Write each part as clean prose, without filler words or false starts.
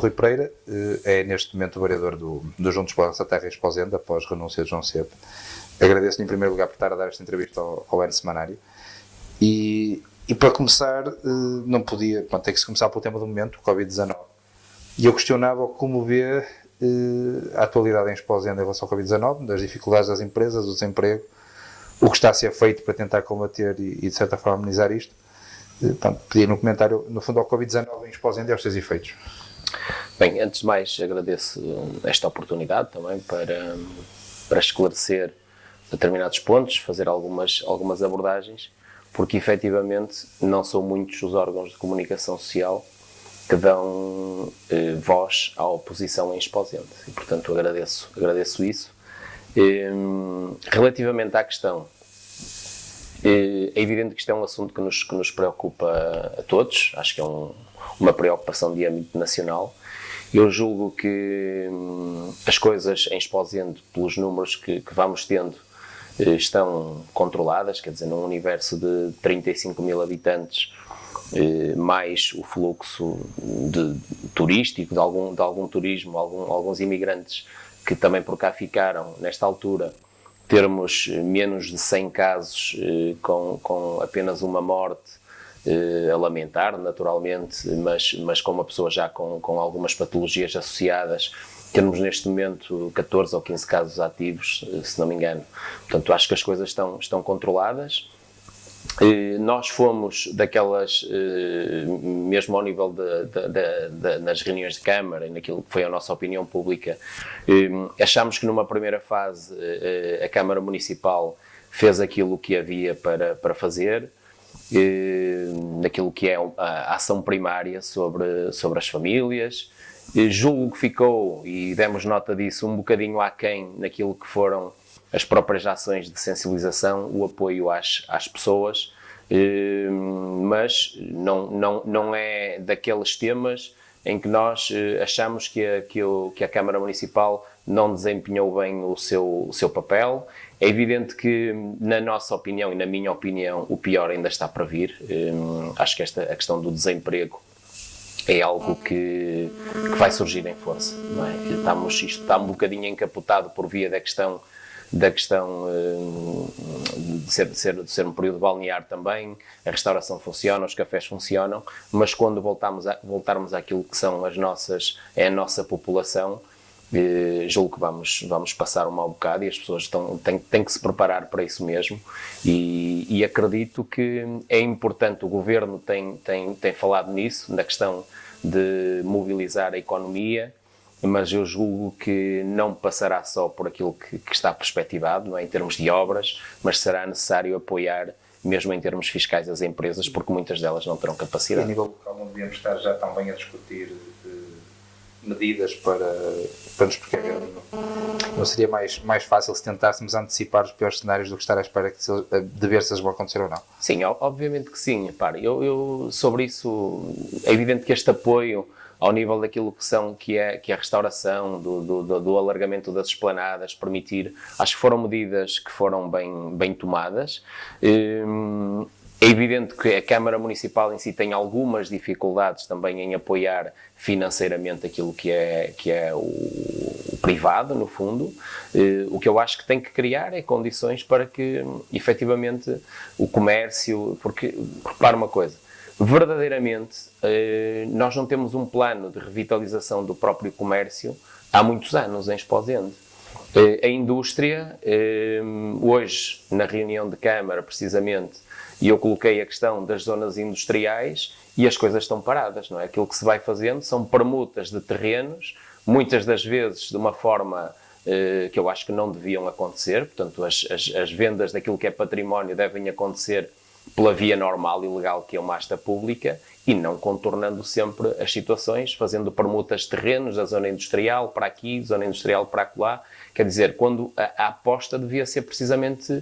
Rui Pereira, é neste momento o vereador do Juntos pela Nossa Terra e Esposende, após renúncia de João Cedo. Agradeço-lhe em primeiro lugar por estar a dar esta entrevista ao N Semanário. E para começar, não podia, tem que se começar pelo tema do momento, o Covid-19. E eu questionava como vê a atualidade em Esposende em relação ao Covid-19, das dificuldades das empresas, do desemprego, o que está a ser feito para tentar combater e de certa forma amenizar isto. Pedia no comentário, no fundo, ao Covid-19 em Esposende e aos seus efeitos. Bem, antes de mais agradeço esta oportunidade também para esclarecer determinados pontos, fazer algumas abordagens, porque efetivamente não são muitos os órgãos de comunicação social que dão voz à oposição em Esposende e, portanto, agradeço isso. Relativamente à questão, é evidente que isto é um assunto que nos preocupa a todos, acho que é uma preocupação de âmbito nacional. Eu julgo que as coisas em Esposende, pelos números que vamos tendo, estão controladas, quer dizer, num universo de 35 mil habitantes, mais o fluxo turístico, de algum turismo, alguns imigrantes que também por cá ficaram, nesta altura, termos menos de 100 casos com apenas uma morte a lamentar, naturalmente, mas com uma pessoa já com algumas patologias associadas, temos neste momento 14 ou 15 casos ativos, se não me engano. Portanto, acho que as coisas estão controladas. Nós fomos daquelas, mesmo ao nível nas reuniões de Câmara e naquilo que foi a nossa opinião pública, achámos que numa primeira fase a Câmara Municipal fez aquilo que havia para fazer, naquilo que é a ação primária sobre as famílias. Julgo que ficou, e demos nota disso, um bocadinho aquém naquilo que foram as próprias ações de sensibilização, o apoio às pessoas, mas não é daqueles temas em que nós achamos que a Câmara Municipal não desempenhou bem o seu papel. É evidente que, na nossa opinião e na minha opinião, o pior ainda está para vir. Acho que a questão do desemprego é algo que vai surgir em força, não é? Isto está um bocadinho encapotado por via da questão de ser um período balnear também, a restauração funciona, os cafés funcionam, mas quando voltarmos àquilo que são a nossa população, julgo que vamos passar um mau bocado e as pessoas têm que se preparar para isso mesmo e acredito que é importante, o Governo tem falado nisso, na questão de mobilizar a economia, mas eu julgo que não passará só por aquilo que está perspectivado, não é, em termos de obras, mas será necessário apoiar, mesmo em termos fiscais, as empresas, porque muitas delas não terão capacidade. E a nível local não devíamos estar já também a discutir medidas para nos precaver? Não seria mais fácil se tentássemos antecipar os piores cenários do que estar à espera de ver se eles vão acontecer ou não? Sim, obviamente que sim. Repare, eu sobre isso, é evidente que este apoio ao nível daquilo que é a restauração, do alargamento das esplanadas, permitir, acho que foram medidas que foram bem tomadas. É evidente que a Câmara Municipal em si tem algumas dificuldades também em apoiar financeiramente aquilo que é o privado, no fundo. O que eu acho que tem que criar é condições para que, efetivamente, o comércio... Porque, repara uma coisa, verdadeiramente, nós não temos um plano de revitalização do próprio comércio há muitos anos em Esposende. A indústria, hoje, na reunião de Câmara, precisamente, e eu coloquei a questão das zonas industriais e as coisas estão paradas, não é? Aquilo que se vai fazendo são permutas de terrenos, muitas das vezes de uma forma que eu acho que não deviam acontecer, portanto as vendas daquilo que é património devem acontecer pela via normal e legal que é uma asta pública e não contornando sempre as situações, fazendo permutas de terrenos da zona industrial para aqui, zona industrial para acolá. Quer dizer, quando a aposta devia ser precisamente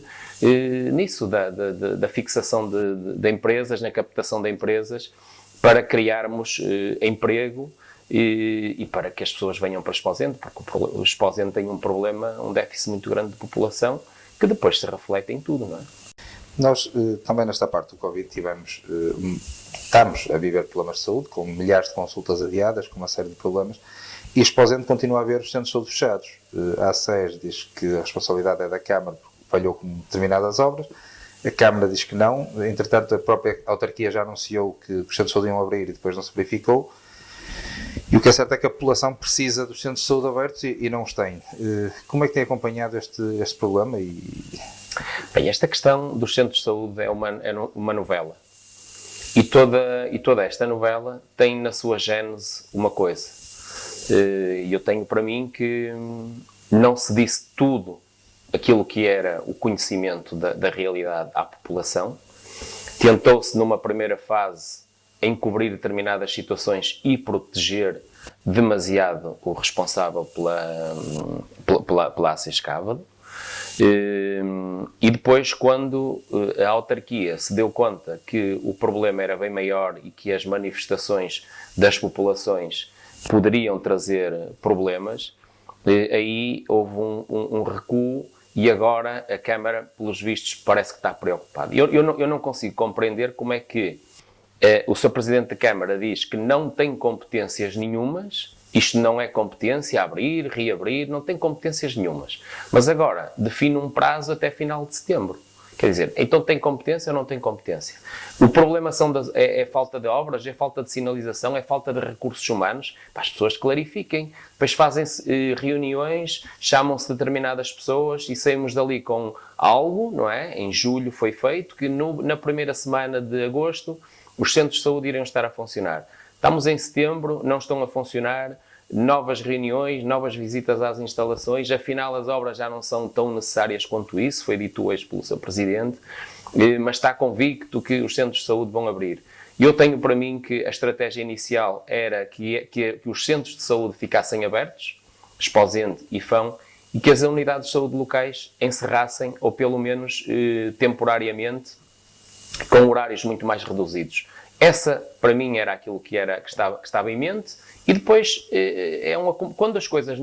nisso, da fixação de empresas, na captação de empresas, para criarmos emprego e para que as pessoas venham para Esposende, porque o Esposende tem um problema, um déficit muito grande de população, que depois se reflete em tudo, não é? Nós, também nesta parte do Covid, estamos a viver problemas de saúde, com milhares de consultas adiadas, com uma série de problemas, e Esposende continua a haver os centros de saúde fechados. A ACES diz que a responsabilidade é da Câmara, porque falhou com determinadas obras, a Câmara diz que não, entretanto a própria autarquia já anunciou que os centros de saúde iam abrir e depois não se verificou. E o que é certo é que a população precisa dos centros de saúde abertos e não os tem. Como é que tem acompanhado este problema? Bem, esta questão dos centros de saúde é uma novela. E toda esta novela tem na sua gênese uma coisa. E eu tenho para mim que não se disse tudo aquilo que era o conhecimento da realidade à população. Tentou-se numa primeira fase encobrir determinadas situações e proteger demasiado o responsável pela ACES Cávado. E depois, quando a autarquia se deu conta que o problema era bem maior e que as manifestações das populações poderiam trazer problemas, aí houve um recuo e agora a Câmara, pelos vistos, parece que está preocupada. Eu não consigo compreender como é que o Sr. Presidente da Câmara diz que não tem competências nenhumas. Isto não é competência, abrir, reabrir, não tem competências nenhumas. Mas agora define um prazo até final de setembro. Quer dizer, então tem competência ou não tem competência? O problema é falta de obras, é falta de sinalização, é falta de recursos humanos, para as pessoas clarifiquem. Depois fazem-se reuniões, chamam-se determinadas pessoas e saímos dali com algo, não é? Em julho foi feito, que na primeira semana de agosto os centros de saúde iriam estar a funcionar. Estamos em setembro, não estão a funcionar, novas reuniões, novas visitas às instalações, afinal as obras já não são tão necessárias quanto isso, foi dito hoje pelo Sr. Presidente, mas está convicto que os centros de saúde vão abrir. E eu tenho para mim que a estratégia inicial era que os centros de saúde ficassem abertos, Esposende e Fão, e que as unidades de saúde locais encerrassem, ou pelo menos temporariamente, com horários muito mais reduzidos. Essa, para mim, era aquilo que estava em mente. E depois, quando as coisas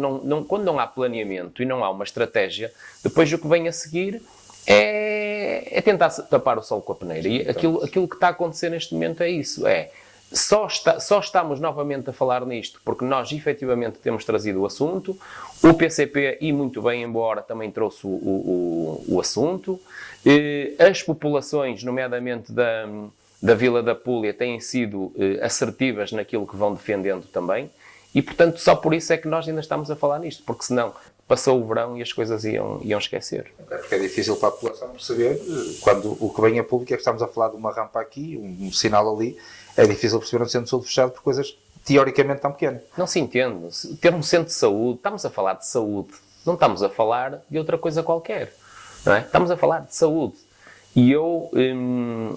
quando não há planeamento e não há uma estratégia, depois o que vem a seguir é tentar tapar o sol com a peneira. E aquilo que está a acontecer neste momento é isso. Só estamos novamente a falar nisto porque nós, efetivamente, temos trazido o assunto. O PCP, e muito bem, embora, também trouxe o assunto. As populações, nomeadamente da Vila da Púlia, têm sido assertivas naquilo que vão defendendo também. E, portanto, só por isso é que nós ainda estamos a falar nisto. Porque senão passou o verão e as coisas iam esquecer. Porque é difícil para a população perceber, quando o que vem a público é que estamos a falar de uma rampa aqui, um sinal ali, é difícil perceber um centro de saúde fechado por coisas teoricamente tão pequenas. Não se entende. Ter um centro de saúde, estamos a falar de saúde, não estamos a falar de outra coisa qualquer. Não é? Estamos a falar de saúde. E eu,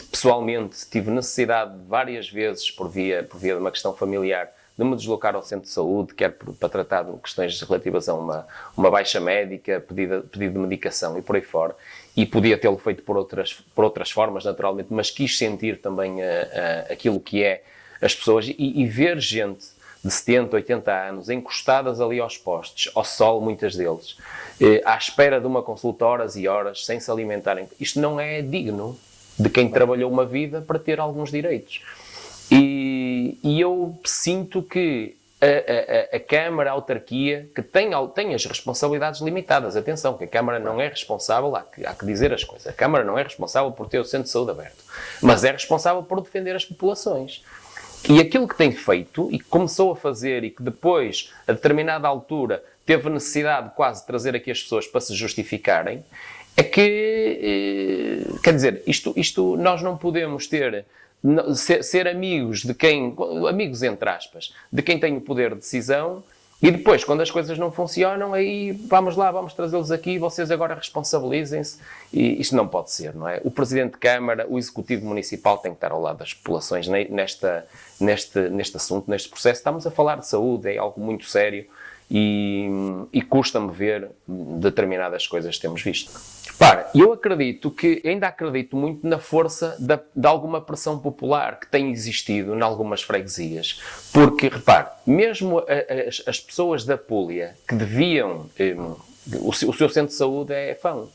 pessoalmente, tive necessidade várias vezes, por via de uma questão familiar, de me deslocar ao centro de saúde, quer para tratar de questões relativas a uma baixa médica, pedido de medicação e por aí fora. E podia tê-lo feito por outras formas, naturalmente, mas quis sentir também aquilo que é as pessoas e ver gente de 70, 80 anos encostadas ali aos postes, ao sol, muitas deles, à espera de uma consulta horas e horas, sem se alimentarem. Isto não é digno de quem trabalhou uma vida para ter alguns direitos. E eu sinto que a Câmara, a autarquia, que tem as responsabilidades limitadas. Atenção, que a Câmara não é responsável, há que dizer as coisas. A Câmara não é responsável por ter o centro de saúde aberto, mas é responsável por defender as populações. E aquilo que tem feito, e que começou a fazer, e que depois, a determinada altura, teve necessidade de quase trazer aqui as pessoas para se justificarem, é que, quer dizer, isto nós não podemos ser amigos de quem, amigos entre aspas, de quem tem o poder de decisão, e depois, quando as coisas não funcionam, aí vamos trazê-los aqui, vocês agora responsabilizem-se. E isto não pode ser, não é? O Presidente de Câmara, o Executivo Municipal tem que estar ao lado das populações neste assunto, neste processo. Estamos a falar de saúde, é algo muito sério e custa-me ver determinadas coisas que temos visto. Repara, eu ainda acredito muito na força de alguma pressão popular que tem existido em algumas freguesias. Porque, repare, mesmo as pessoas da Púlia que deviam... o seu centro de saúde é Fão.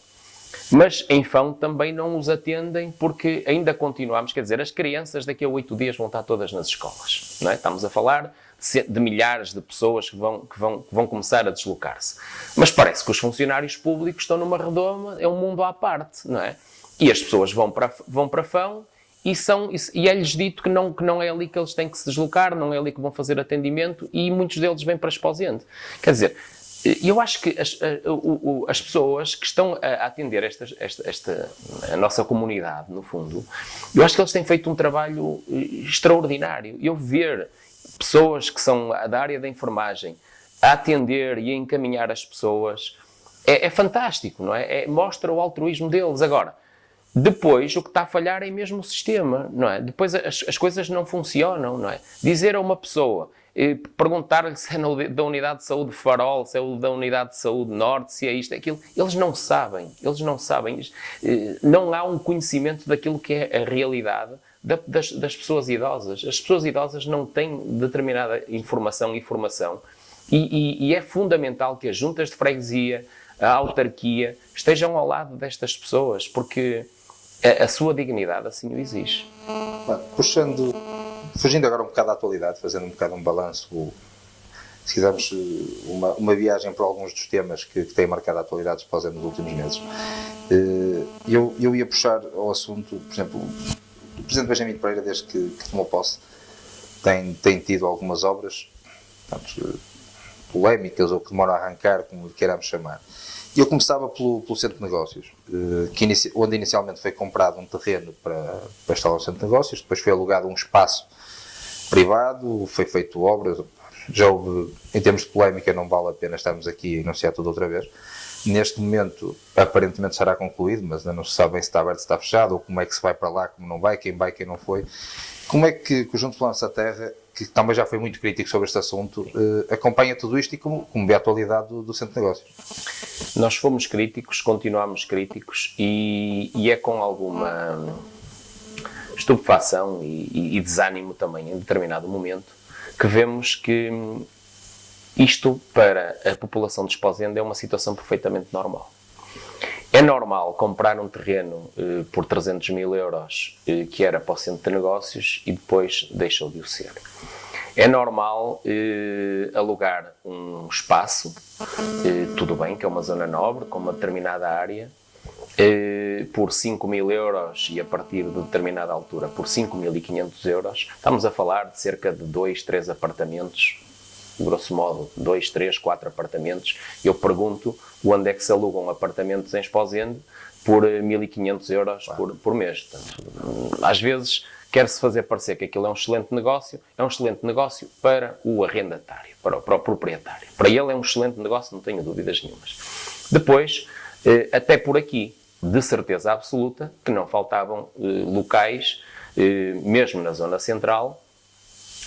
Mas em Fão também não os atendem porque ainda continuamos, quer dizer, as crianças daqui a 8 dias vão estar todas nas escolas, não é? Estamos a falar de milhares de pessoas que vão começar a deslocar-se. Mas parece que os funcionários públicos estão numa redoma, é um mundo à parte, não é? E as pessoas vão para Fão e é-lhes dito que não é ali que eles têm que se deslocar, não é ali que vão fazer atendimento e muitos deles vêm para Esposende. Quer dizer, eu acho que as pessoas que estão a atender a nossa comunidade, no fundo, eu acho que eles têm feito um trabalho extraordinário. Eu ver pessoas que são da área da enfermagem a atender e a encaminhar as pessoas é fantástico, não é? Mostra o altruísmo deles. Agora, depois, o que está a falhar é mesmo o sistema, não é? Depois as coisas não funcionam, não é? Dizer a uma pessoa, perguntar-lhe se é da Unidade de Saúde Farol, se é da Unidade de Saúde Norte, se é isto, é aquilo, eles não sabem. Não há um conhecimento daquilo que é a realidade das pessoas idosas. As pessoas idosas não têm determinada informação e é fundamental que as juntas de freguesia, a autarquia, estejam ao lado destas pessoas, porque a sua dignidade assim o exige. Fugindo agora um bocado da atualidade, fazendo um bocado um balanço, se quisermos uma viagem por alguns dos temas que têm marcado a atualidade nos últimos meses, eu ia puxar ao assunto, por exemplo, o Presidente Benjamin Pereira, desde que tomou posse, tem tido algumas obras, portanto, polémicas ou que demoram a arrancar, como queiramos chamar. Eu começava pelo Centro de Negócios, onde inicialmente foi comprado um terreno para instalar o Centro de Negócios, depois foi alugado um espaço privado, foi feito obras, já houve, em termos de polémica, não vale a pena estarmos aqui a enunciar tudo outra vez. Neste momento, aparentemente será concluído, mas ainda não se sabe bem se está aberto, se está fechado, ou como é que se vai para lá, como não vai, quem não foi. Como é que o Juntos pela Nossa Terra, que também já foi muito crítico sobre este assunto, acompanha tudo isto e como vê a atualidade do Centro de Negócios? Nós fomos críticos, continuamos críticos e é com alguma estupefação e desânimo também em determinado momento que vemos que isto para a população de Esposende é uma situação perfeitamente normal. É normal comprar um terreno por 300 mil euros que era para o Centro de Negócios e depois deixou de o ser. É normal alugar um espaço, tudo bem, que é uma zona nobre, com uma determinada área, por 5 mil euros e a partir de determinada altura por 5.500 euros. Estamos a falar de cerca de 2, 3 apartamentos, grosso modo, 2, 3, 4 apartamentos. Eu pergunto onde é que se alugam apartamentos em Esposende por 1.500 euros por mês. Portanto, às vezes quer-se fazer parecer que aquilo é um excelente negócio para o arrendatário, para o proprietário. Para ele é um excelente negócio, não tenho dúvidas nenhumas. Depois, até por aqui, de certeza absoluta, que não faltavam locais, mesmo na zona central,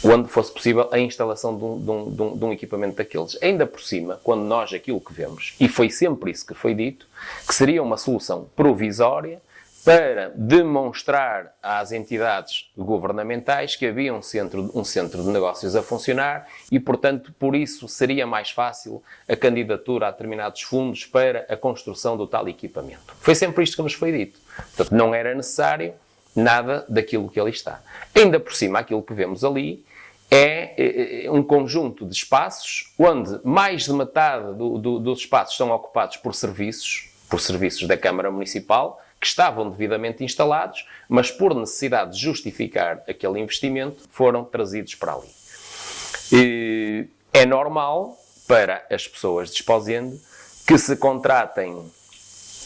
onde fosse possível a instalação de um equipamento daqueles. Ainda por cima, quando nós aquilo que vemos, e foi sempre isso que foi dito, que seria uma solução provisória para demonstrar às entidades governamentais que havia um centro de negócios a funcionar e, portanto, por isso seria mais fácil a candidatura a determinados fundos para a construção do tal equipamento. Foi sempre isto que nos foi dito. Portanto, não era necessário nada daquilo que ali está. Ainda por cima, aquilo que vemos ali é um conjunto de espaços onde mais de metade dos espaços são ocupados por serviços da Câmara Municipal, que estavam devidamente instalados, mas por necessidade de justificar aquele investimento, foram trazidos para ali. É normal para as pessoas de Esposende que se contratem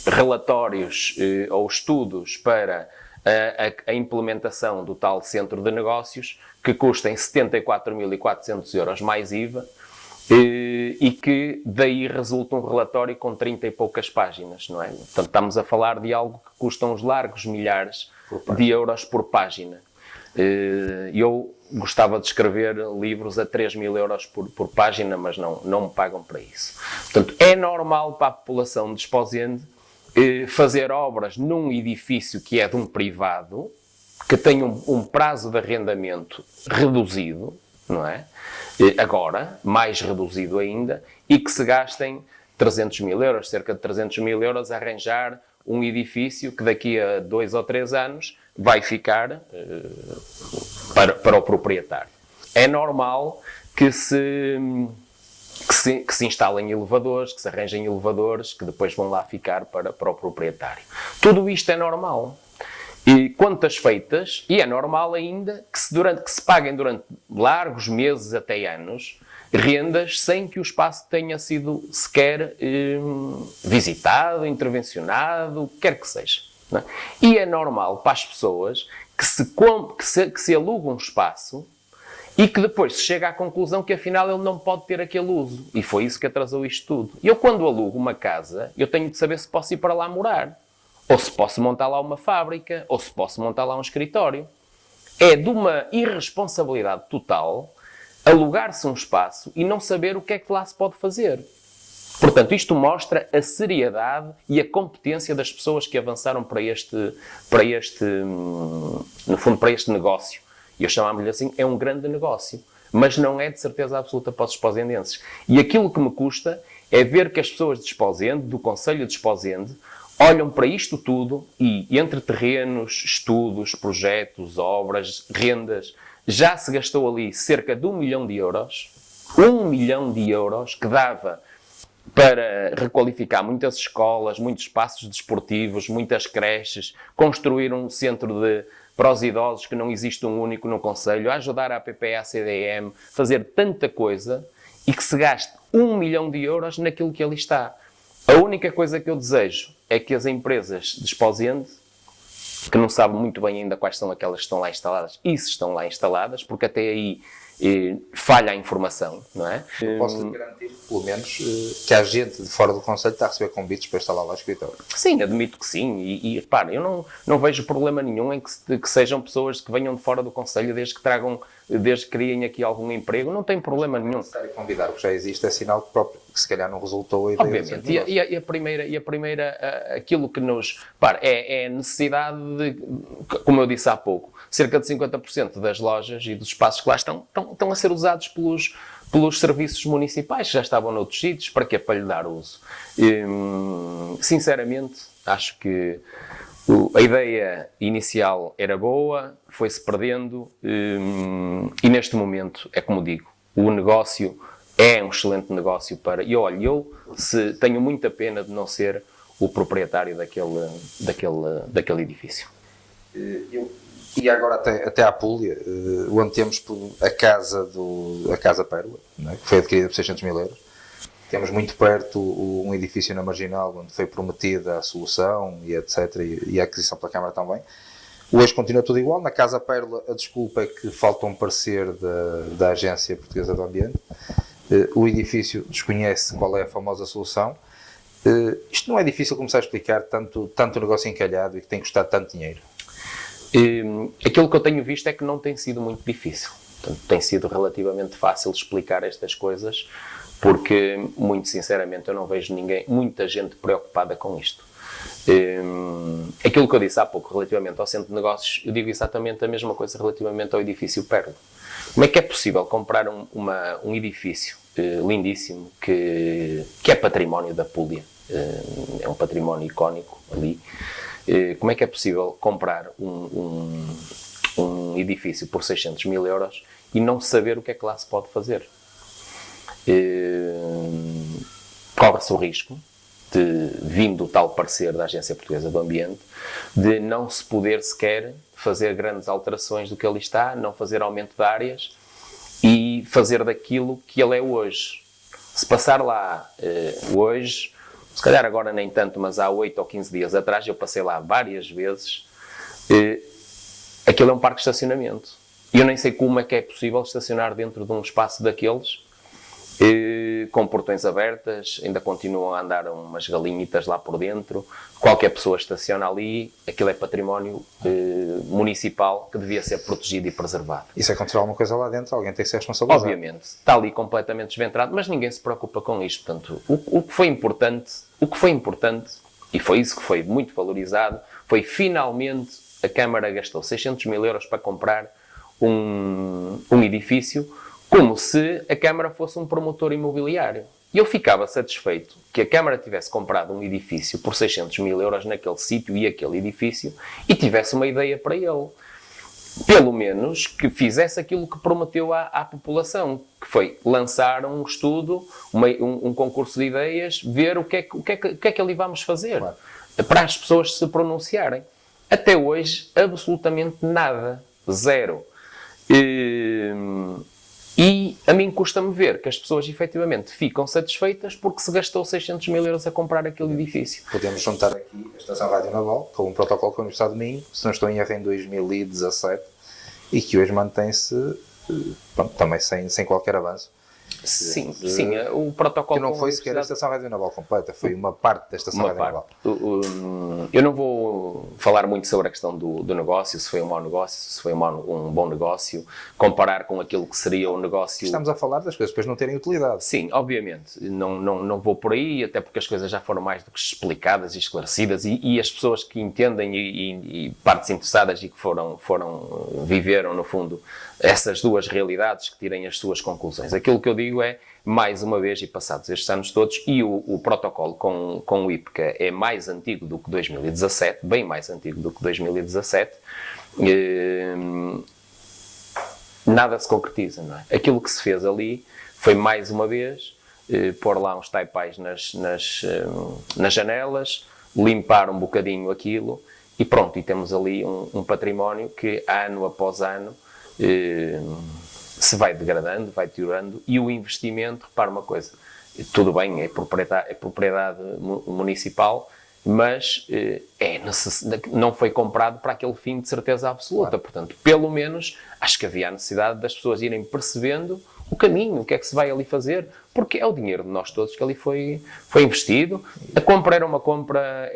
relatórios ou estudos para a implementação do tal centro de negócios, que custem 74.400 euros mais IVA, e que daí resulta um relatório com 30 e poucas páginas, não é? Portanto, estamos a falar de algo que custa uns largos milhares de euros por página. Eu gostava de escrever livros a 3.000 euros por página, mas não me pagam para isso. Portanto, é normal para a população de Esposende fazer obras num edifício que é de um privado, que tem um prazo de arrendamento reduzido, não é? Agora, mais reduzido ainda, e que se gastem 300 mil euros, cerca de 300 mil euros, a arranjar um edifício que daqui a 2 ou 3 anos vai ficar para o proprietário. É normal que se instalem elevadores, que se arranjem elevadores, que depois vão lá ficar para o proprietário. Tudo isto é normal. E contas feitas, e é normal ainda que se paguem durante largos meses até anos rendas sem que o espaço tenha sido sequer visitado, intervencionado, o que quer que seja. Não é? E é normal para as pessoas que se alugam um espaço e que depois se chega à conclusão que afinal ele não pode ter aquele uso. E foi isso que atrasou isto tudo. Eu quando alugo uma casa, eu tenho de saber se posso ir para lá morar. Ou se posso montar lá uma fábrica, ou se posso montar lá um escritório. É de uma irresponsabilidade total alugar-se um espaço e não saber o que é que lá se pode fazer. Portanto, isto mostra a seriedade e a competência das pessoas que avançaram para este negócio. E eu chamava-lhe assim, é um grande negócio. Mas não é de certeza absoluta para os esposendenses. E aquilo que me custa é ver que as pessoas de Esposende, do Concelho de Esposende, olham para isto tudo e, entre terrenos, estudos, projetos, obras, rendas, já se gastou ali cerca de 1 milhão de euros. 1 milhão de euros que dava para requalificar muitas escolas, muitos espaços desportivos, muitas creches, construir um centro para os idosos que não existe um único no Concelho, ajudar a APP e a CDM, fazer tanta coisa e que se gaste 1 milhão de euros naquilo que ali está. A única coisa que eu desejo é que as empresas de Esposende, que não sabem muito bem ainda quais são aquelas que estão lá instaladas, e se estão lá instaladas, porque até aí falha a informação, não é? Eu posso garantir, pelo menos, que a gente de fora do Concelho está a receber convites para instalar lá o escritório. Sim, admito que sim. E repara, eu não vejo problema nenhum em que sejam pessoas que venham de fora do Concelho, desde que criem aqui algum emprego, não tem problema nenhum. É necessário convidar, porque já existe, é sinal que se calhar não resultou a ideia. Obviamente. E a primeira, aquilo que nos... Repara, é a necessidade de, como eu disse há pouco, cerca de 50% das lojas e dos espaços que lá estão a ser usados pelos serviços municipais, que já estavam noutros sítios, para quê? Para lhe dar uso. Sinceramente, acho que a ideia inicial era boa, foi-se perdendo e neste momento, é como digo, o negócio é um excelente negócio para... E olha, eu tenho muita pena de não ser o proprietário daquele edifício. E agora até à Púlia, onde temos a Casa Pérola, não é? Que foi adquirida por 600 mil euros. Temos muito perto um edifício na Marginal, onde foi prometida a solução e etc. E a aquisição pela Câmara também. Hoje continua tudo igual. Na Casa Pérola, a desculpa é que falta um parecer da Agência Portuguesa do Ambiente. O edifício desconhece qual é a famosa solução. Isto não é difícil começar a explicar, tanto o negócio encalhado e que tem custado tanto dinheiro. Aquilo que eu tenho visto é que não tem sido muito difícil. Portanto, tem sido relativamente fácil explicar estas coisas, porque, muito sinceramente, eu não vejo muita gente preocupada com isto. Aquilo que eu disse há pouco relativamente ao centro de negócios, eu digo exatamente a mesma coisa relativamente ao edifício Pérola. Como é que é possível comprar um edifício lindíssimo que é património da Púlia, é um património icónico ali? Como é que é possível comprar um edifício por 600 mil euros e não saber o que é que lá se pode fazer? Corre-se o risco, vindo o tal parecer da Agência Portuguesa do Ambiente, de não se poder sequer fazer grandes alterações do que ali está, não fazer aumento de áreas e fazer daquilo que ele é hoje. Se passar lá hoje... Se calhar agora nem tanto, mas há 8 ou 15 dias atrás, eu passei lá várias vezes, aquilo é um parque de estacionamento. E eu nem sei como é que é possível estacionar dentro de um espaço daqueles, com portões abertas, ainda continuam a andar umas galinhitas lá por dentro, qualquer pessoa estaciona ali, aquilo é património municipal que devia ser protegido e preservado. E se acontecer alguma coisa lá dentro, alguém tem que ser responsabilizado. Obviamente, está ali completamente desventrado, mas ninguém se preocupa com isto. Portanto, o que foi importante, e foi isso que foi muito valorizado, foi finalmente a Câmara gastou 600 mil euros para comprar um edifício, como se a Câmara fosse um promotor imobiliário. E eu ficava satisfeito que a Câmara tivesse comprado um edifício por 600 mil euros naquele sítio e aquele edifício e tivesse uma ideia para ele. Pelo menos que fizesse aquilo que prometeu à população, que foi lançar um estudo, um concurso de ideias, ver o que é que ali vamos fazer, claro, para as pessoas se pronunciarem. Até hoje, absolutamente nada. Zero. E a mim custa-me ver que as pessoas efetivamente ficam satisfeitas porque se gastou 600 mil euros a comprar aquele edifício. Podemos juntar aqui a Estação Rádio Naval com um protocolo com a Universidade de Minho, se não estou em erro, em 2017, e que hoje mantém-se também sem qualquer avanço. Sim, o protocolo... Que não foi sequer a Estação Rádio Naval completa, foi uma parte da Estação Rádio Naval. Eu não vou falar muito sobre a questão do negócio, se foi um mau negócio, se foi um bom negócio, comparar com aquilo que seria o negócio... Estamos a falar das coisas depois não terem utilidade. Sim, obviamente. Não vou por aí, até porque as coisas já foram mais do que explicadas e esclarecidas e as pessoas que entendem e partes interessadas e que viveram, no fundo, essas duas realidades, que tirem as suas conclusões. Aquilo que eu digo é, mais uma vez, e passados estes anos todos, e o protocolo com o IPCA é mais antigo do que 2017, bem mais antigo do que 2017, nada se concretiza, não é? Aquilo que se fez ali foi, mais uma vez, pôr lá uns taipais nas janelas, limpar um bocadinho aquilo, e pronto, e temos ali um património que, ano após ano, se vai degradando, vai deteriorando, e o investimento, repara uma coisa, tudo bem, é propriedade municipal, mas não foi comprado para aquele fim de certeza absoluta. Claro. Portanto, pelo menos, acho que havia a necessidade das pessoas irem percebendo o caminho, o que é que se vai ali fazer, porque é o dinheiro de nós todos que ali foi investido. A compra é uma compra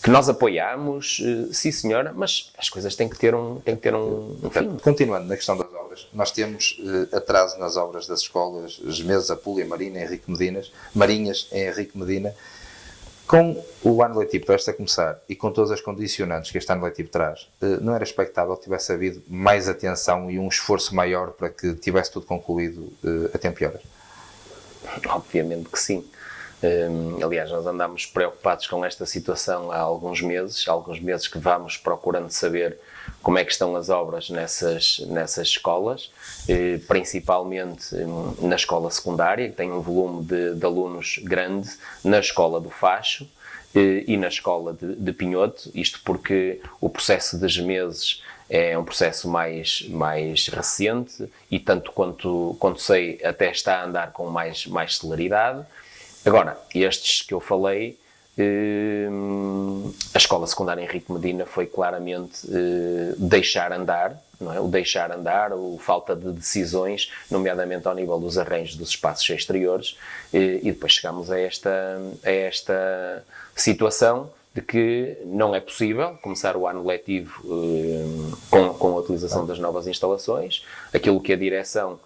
que nós apoiamos, sim senhora, mas as coisas têm que ter um fim. Continuando na questão das obras, nós temos atraso nas obras das escolas Gemesa, Púlia, Marinhas em Henrique Medina. Com o ano letivo prestes a começar e com todas as condicionantes que este ano letivo traz, não era expectável que tivesse havido mais atenção e um esforço maior para que tivesse tudo concluído a tempo e horas? Obviamente que sim. Aliás, nós andamos preocupados com esta situação há alguns meses que vamos procurando saber como é que estão as obras nessas escolas, principalmente na escola secundária, que tem um volume de alunos grande, na escola do Facho e na escola de Pinhoto, isto porque o processo de Gemeses é um processo mais recente e, tanto quanto sei, até está a andar com mais celeridade. Agora, estes que eu falei, a escola secundária Henrique Medina foi claramente deixar andar, não é? O deixar andar, a falta de decisões, nomeadamente ao nível dos arranjos dos espaços exteriores, e depois chegamos a esta situação de que não é possível começar o ano letivo com a utilização das novas instalações. Aquilo que a direção,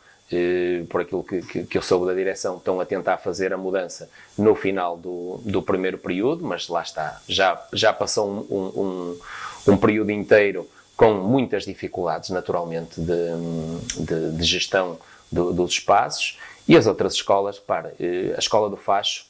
por aquilo que eu soube da direção, estão a tentar fazer a mudança no final do primeiro período, mas lá está, já passou um período inteiro com muitas dificuldades, naturalmente, de gestão dos espaços, e as outras escolas, repare, a escola do Facho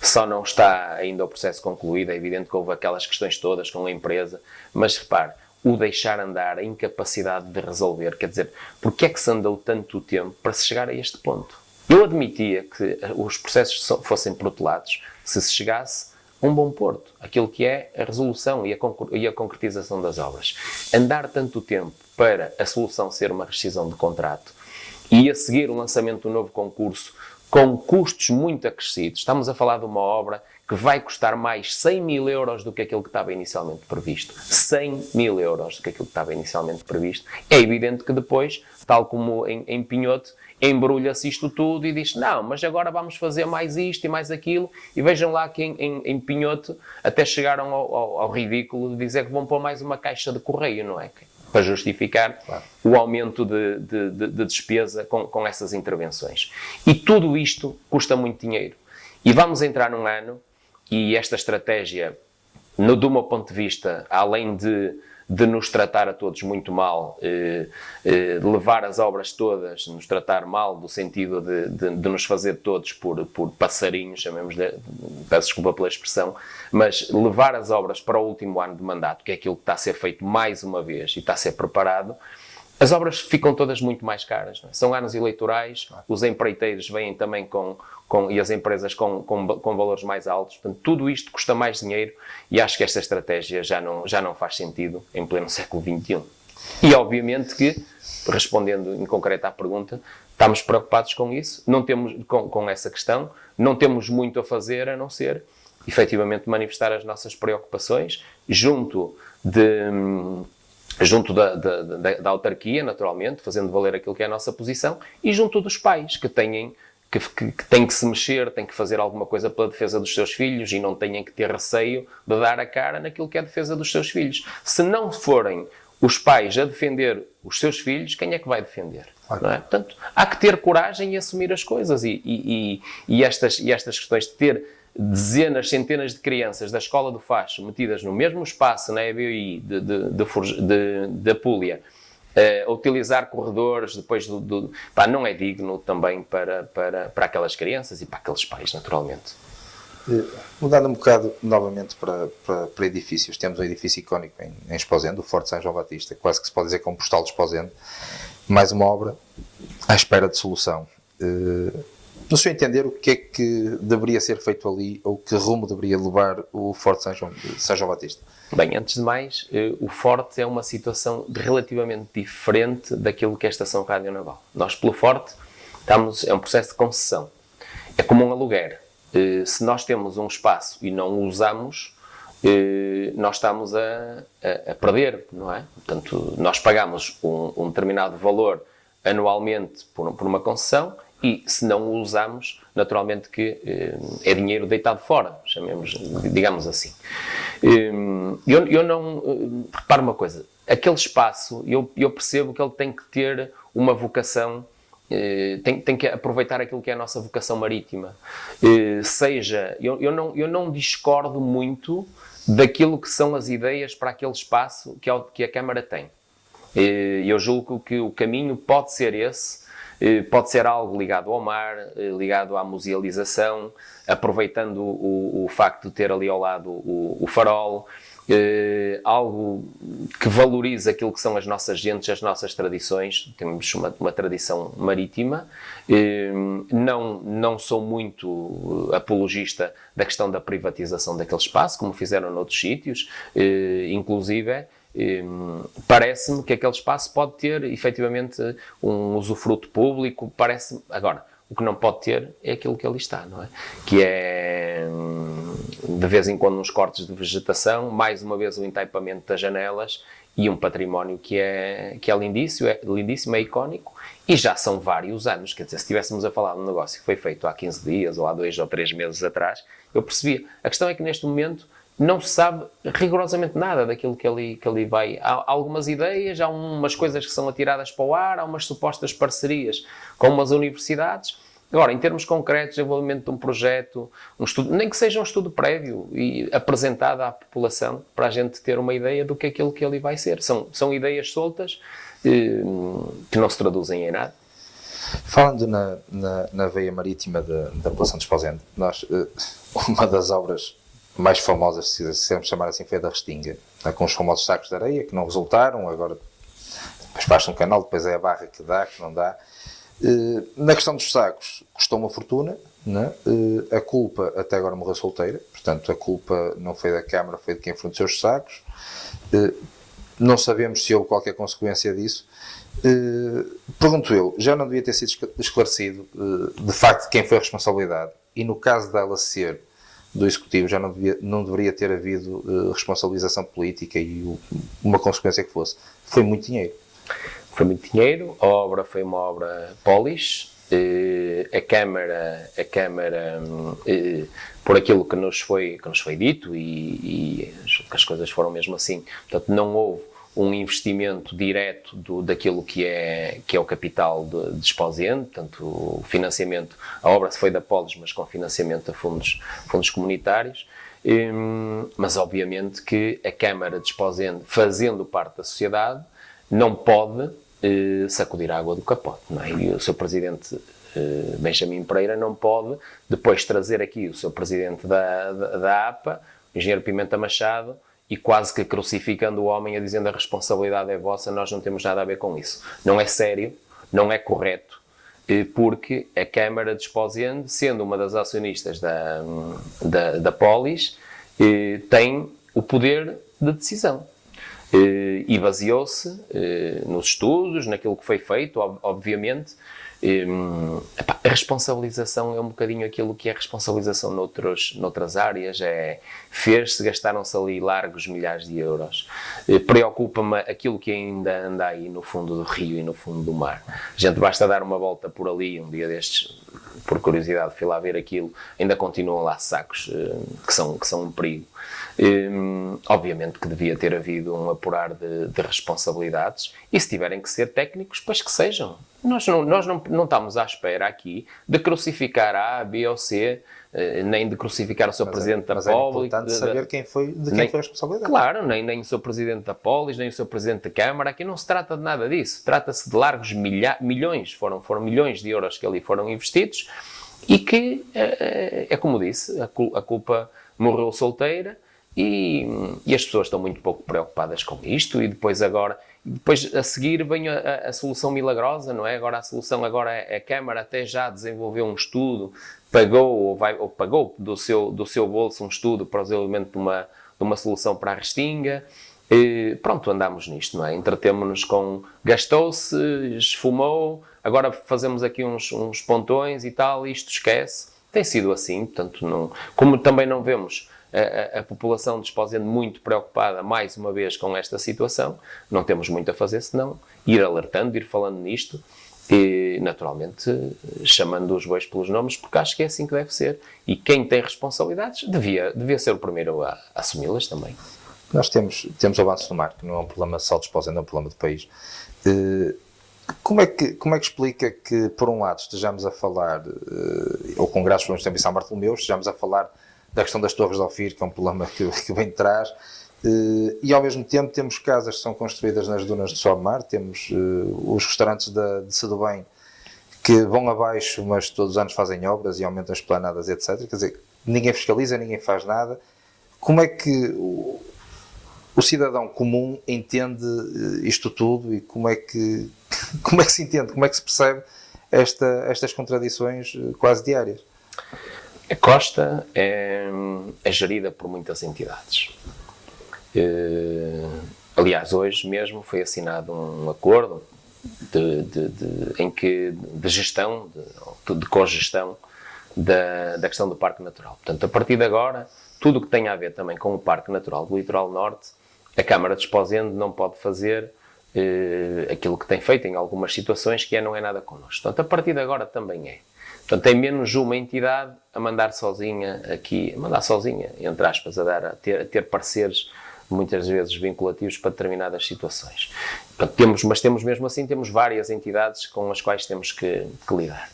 só não está ainda o processo concluído. É evidente que houve aquelas questões todas com a empresa, mas repare, o deixar andar, a incapacidade de resolver, quer dizer, porque é que se andou tanto tempo para se chegar a este ponto? Eu admitia que os processos fossem protelados se chegasse a um bom porto, aquilo que é a resolução e a concretização das obras. Andar tanto tempo para a solução ser uma rescisão de contrato e a seguir o lançamento do novo concurso com custos muito acrescidos, estamos a falar de uma obra que vai custar mais 100 mil euros do que aquilo que estava inicialmente previsto. 100 mil euros do que aquilo que estava inicialmente previsto. É evidente que depois, tal como em Pinhoto, embrulha-se isto tudo e diz, não, mas agora vamos fazer mais isto e mais aquilo, e vejam lá que em Pinhoto até chegaram ao ridículo de dizer que vão pôr mais uma caixa de correio, não é? Para justificar, claro, o aumento de despesa com essas intervenções. E tudo isto custa muito dinheiro. E vamos entrar num ano, e esta estratégia, do meu ponto de vista, além de de nos tratar a todos muito mal, de levar as obras todas, nos tratar mal, no sentido de nos fazer todos por passarinhos, peço desculpa pela expressão, mas levar as obras para o último ano de mandato, que é aquilo que está a ser feito mais uma vez e está a ser preparado, as obras ficam todas muito mais caras. Não é? São anos eleitorais, os empreiteiros vêm também e as empresas com valores mais altos. Portanto, tudo isto custa mais dinheiro e acho que esta estratégia já não faz sentido em pleno século XXI. E, obviamente, que, respondendo em concreto à pergunta, estamos preocupados com isso, não temos, com essa questão, não temos muito a fazer a não ser, efetivamente, manifestar as nossas preocupações junto da autarquia, naturalmente, fazendo valer aquilo que é a nossa posição, e junto dos pais, que têm que se mexer, têm que fazer alguma coisa pela defesa dos seus filhos e não têm que ter receio de dar a cara naquilo que é a defesa dos seus filhos. Se não forem os pais a defender os seus filhos, quem é que vai defender? Não é? Portanto, há que ter coragem e assumir as coisas. E estas questões de ter dezenas, centenas de crianças da Escola do Facho metidas no mesmo espaço na EBI de Apulia, a utilizar corredores depois não é digno também para aquelas crianças e para aqueles pais, naturalmente. Mudando um bocado novamente para edifícios, temos um edifício icónico em Esposende, o Forte São João Batista, quase que se pode dizer que é um postal de Esposende, mais uma obra à espera de solução. No seu entender, o que é que deveria ser feito ali, ou que rumo deveria levar o Forte São João Batista? Bem, antes de mais, o Forte é uma situação relativamente diferente daquilo que é a Estação Rádio Naval. Nós, pelo Forte, é um processo de concessão. É como um aluguer. Se nós temos um espaço e não o usamos, nós estamos a perder, não é? Portanto, nós pagamos um determinado valor anualmente por uma concessão e, se não o usamos, naturalmente que é dinheiro deitado fora, digamos assim. Eu não... repare uma coisa, aquele espaço, eu percebo que ele tem que ter uma vocação, tem que aproveitar aquilo que é a nossa vocação marítima. Eu não discordo muito daquilo que são as ideias para aquele espaço que a Câmara tem. Eu julgo que o caminho pode ser esse, pode ser algo ligado ao mar, ligado à musealização, aproveitando o facto de ter ali ao lado o farol, algo que valoriza aquilo que são as nossas gentes, as nossas tradições. Temos uma tradição marítima. Não sou muito apologista da questão da privatização daquele espaço, como fizeram noutros sítios, inclusive. Parece-me que aquele espaço pode ter efetivamente um usufruto público, agora, o que não pode ter é aquilo que ali está, não é? Que é, de vez em quando, uns cortes de vegetação, mais uma vez o entaipamento das janelas e um património que é lindíssimo, é icónico, e já são vários anos. Quer dizer, se estivéssemos a falar de um negócio que foi feito há 15 dias ou há 2 ou 3 meses atrás, eu percebia. A questão é que neste momento não se sabe rigorosamente nada daquilo que ali vai. Há algumas ideias, há umas coisas que são atiradas para o ar, há umas supostas parcerias com umas universidades. Agora, em termos concretos, desenvolvimento de um projeto, um estudo, nem que seja um estudo prévio e apresentado à população, para a gente ter uma ideia do que é aquilo que ali vai ser. São ideias soltas que não se traduzem em nada. Falando na veia marítima da população de Esposende, uma das obras mais famosas, se quisermos chamar assim, foi a da Restinga, com os famosos sacos de areia, que não resultaram, agora depois faz-se um canal, depois é a barra que dá, que não dá. Na questão dos sacos, custou uma fortuna, né? A culpa até agora morreu solteira, portanto a culpa não foi da Câmara, foi de quem forneceu os sacos. Não sabemos se houve qualquer consequência disso. Pergunto eu, já não devia ter sido esclarecido de facto quem foi a responsabilidade, e no caso dela ser do Executivo já não deveria ter havido responsabilização política e uma consequência que fosse. Foi muito dinheiro. Foi muito dinheiro, a obra foi uma obra polis, a Câmara por aquilo que nos foi dito e as coisas foram mesmo assim, portanto não houve um investimento direto daquilo que é o capital de Esposende, portanto o financiamento, a obra foi da Polis, mas com financiamento a fundos comunitários. Mas obviamente que a Câmara de Esposende, fazendo parte da sociedade, não pode sacudir a água do capote, não é? E o seu presidente Benjamin Pereira não pode depois trazer aqui o seu presidente da APA, o engenheiro Pimenta Machado, e quase que crucificando o homem a dizendo a responsabilidade é vossa, nós não temos nada a ver com isso. Não é sério, não é correto, porque a Câmara de Esposende, sendo uma das acionistas da Polis, tem o poder de decisão. E baseou-se nos estudos, naquilo que foi feito, obviamente. A responsabilização é um bocadinho aquilo que é responsabilização noutras áreas, fez-se, gastaram-se ali largos milhares de euros. Preocupa-me aquilo que ainda anda aí no fundo do rio e no fundo do mar. A gente basta dar uma volta por ali, um dia destes, por curiosidade, fui lá ver aquilo, ainda continuam lá sacos que são um perigo. Obviamente que devia ter havido um apurar de responsabilidades, e se tiverem que ser técnicos, pois que sejam. Nós não estamos à espera aqui de crucificar A, B ou C, nem de crucificar o seu presidente da Polis. Mas é importante saber de quem foi a responsabilidade. Claro, nem o seu presidente da Polis, nem o seu presidente da Câmara. Aqui não se trata de nada disso. Trata-se de largos milhões, foram milhões de euros que ali foram investidos, e que, é como disse, a culpa morreu solteira. E as pessoas estão muito pouco preocupadas com isto, e depois a seguir vem a solução milagrosa, não é? Agora a solução a Câmara até já desenvolveu um estudo, pagou do seu bolso um estudo para o desenvolvimento de uma solução para a Restinga. Pronto, andamos nisto, não é? Entretemo-nos com gastou-se, esfumou, agora fazemos aqui uns pontões e tal, e isto esquece. Tem sido assim, portanto, como também não vemos a população de Esposende muito preocupada, mais uma vez, com esta situação, não temos muito a fazer senão ir alertando, ir falando nisto e, naturalmente, chamando os bois pelos nomes, porque acho que é assim que deve ser. E quem tem responsabilidades devia ser o primeiro a assumi-las também. Nós temos o avanço do mar, que não é um problema só de Esposende, é um problema do país. Como é que explica que, por um lado, estejamos a falar, ou com graves problemas em São Bartolomeu, estejamos a falar da questão das torres de Ofir, que é um problema que vem de trás, e ao mesmo tempo temos casas que são construídas nas dunas de Sobremar, temos os restaurantes de Sedubem que vão abaixo, mas todos os anos fazem obras e aumentam as esplanadas, etc. Quer dizer, ninguém fiscaliza, ninguém faz nada. Como é que o cidadão comum entende isto tudo, e como é que se entende, como é que se percebe estas contradições quase diárias? A costa é gerida por muitas entidades. Aliás, hoje mesmo foi assinado um acordo de gestão, de cogestão da questão do Parque Natural. Portanto, a partir de agora, tudo o que tem a ver também com o Parque Natural do Litoral Norte, a Câmara de Esposende não pode fazer aquilo que tem feito em algumas situações, que não é nada connosco. Portanto, a partir de agora também é. Portanto, tem menos uma entidade a mandar sozinha, entre aspas, a ter pareceres muitas vezes vinculativos para determinadas situações. Portanto, mas temos mesmo assim, temos várias entidades com as quais temos que lidar.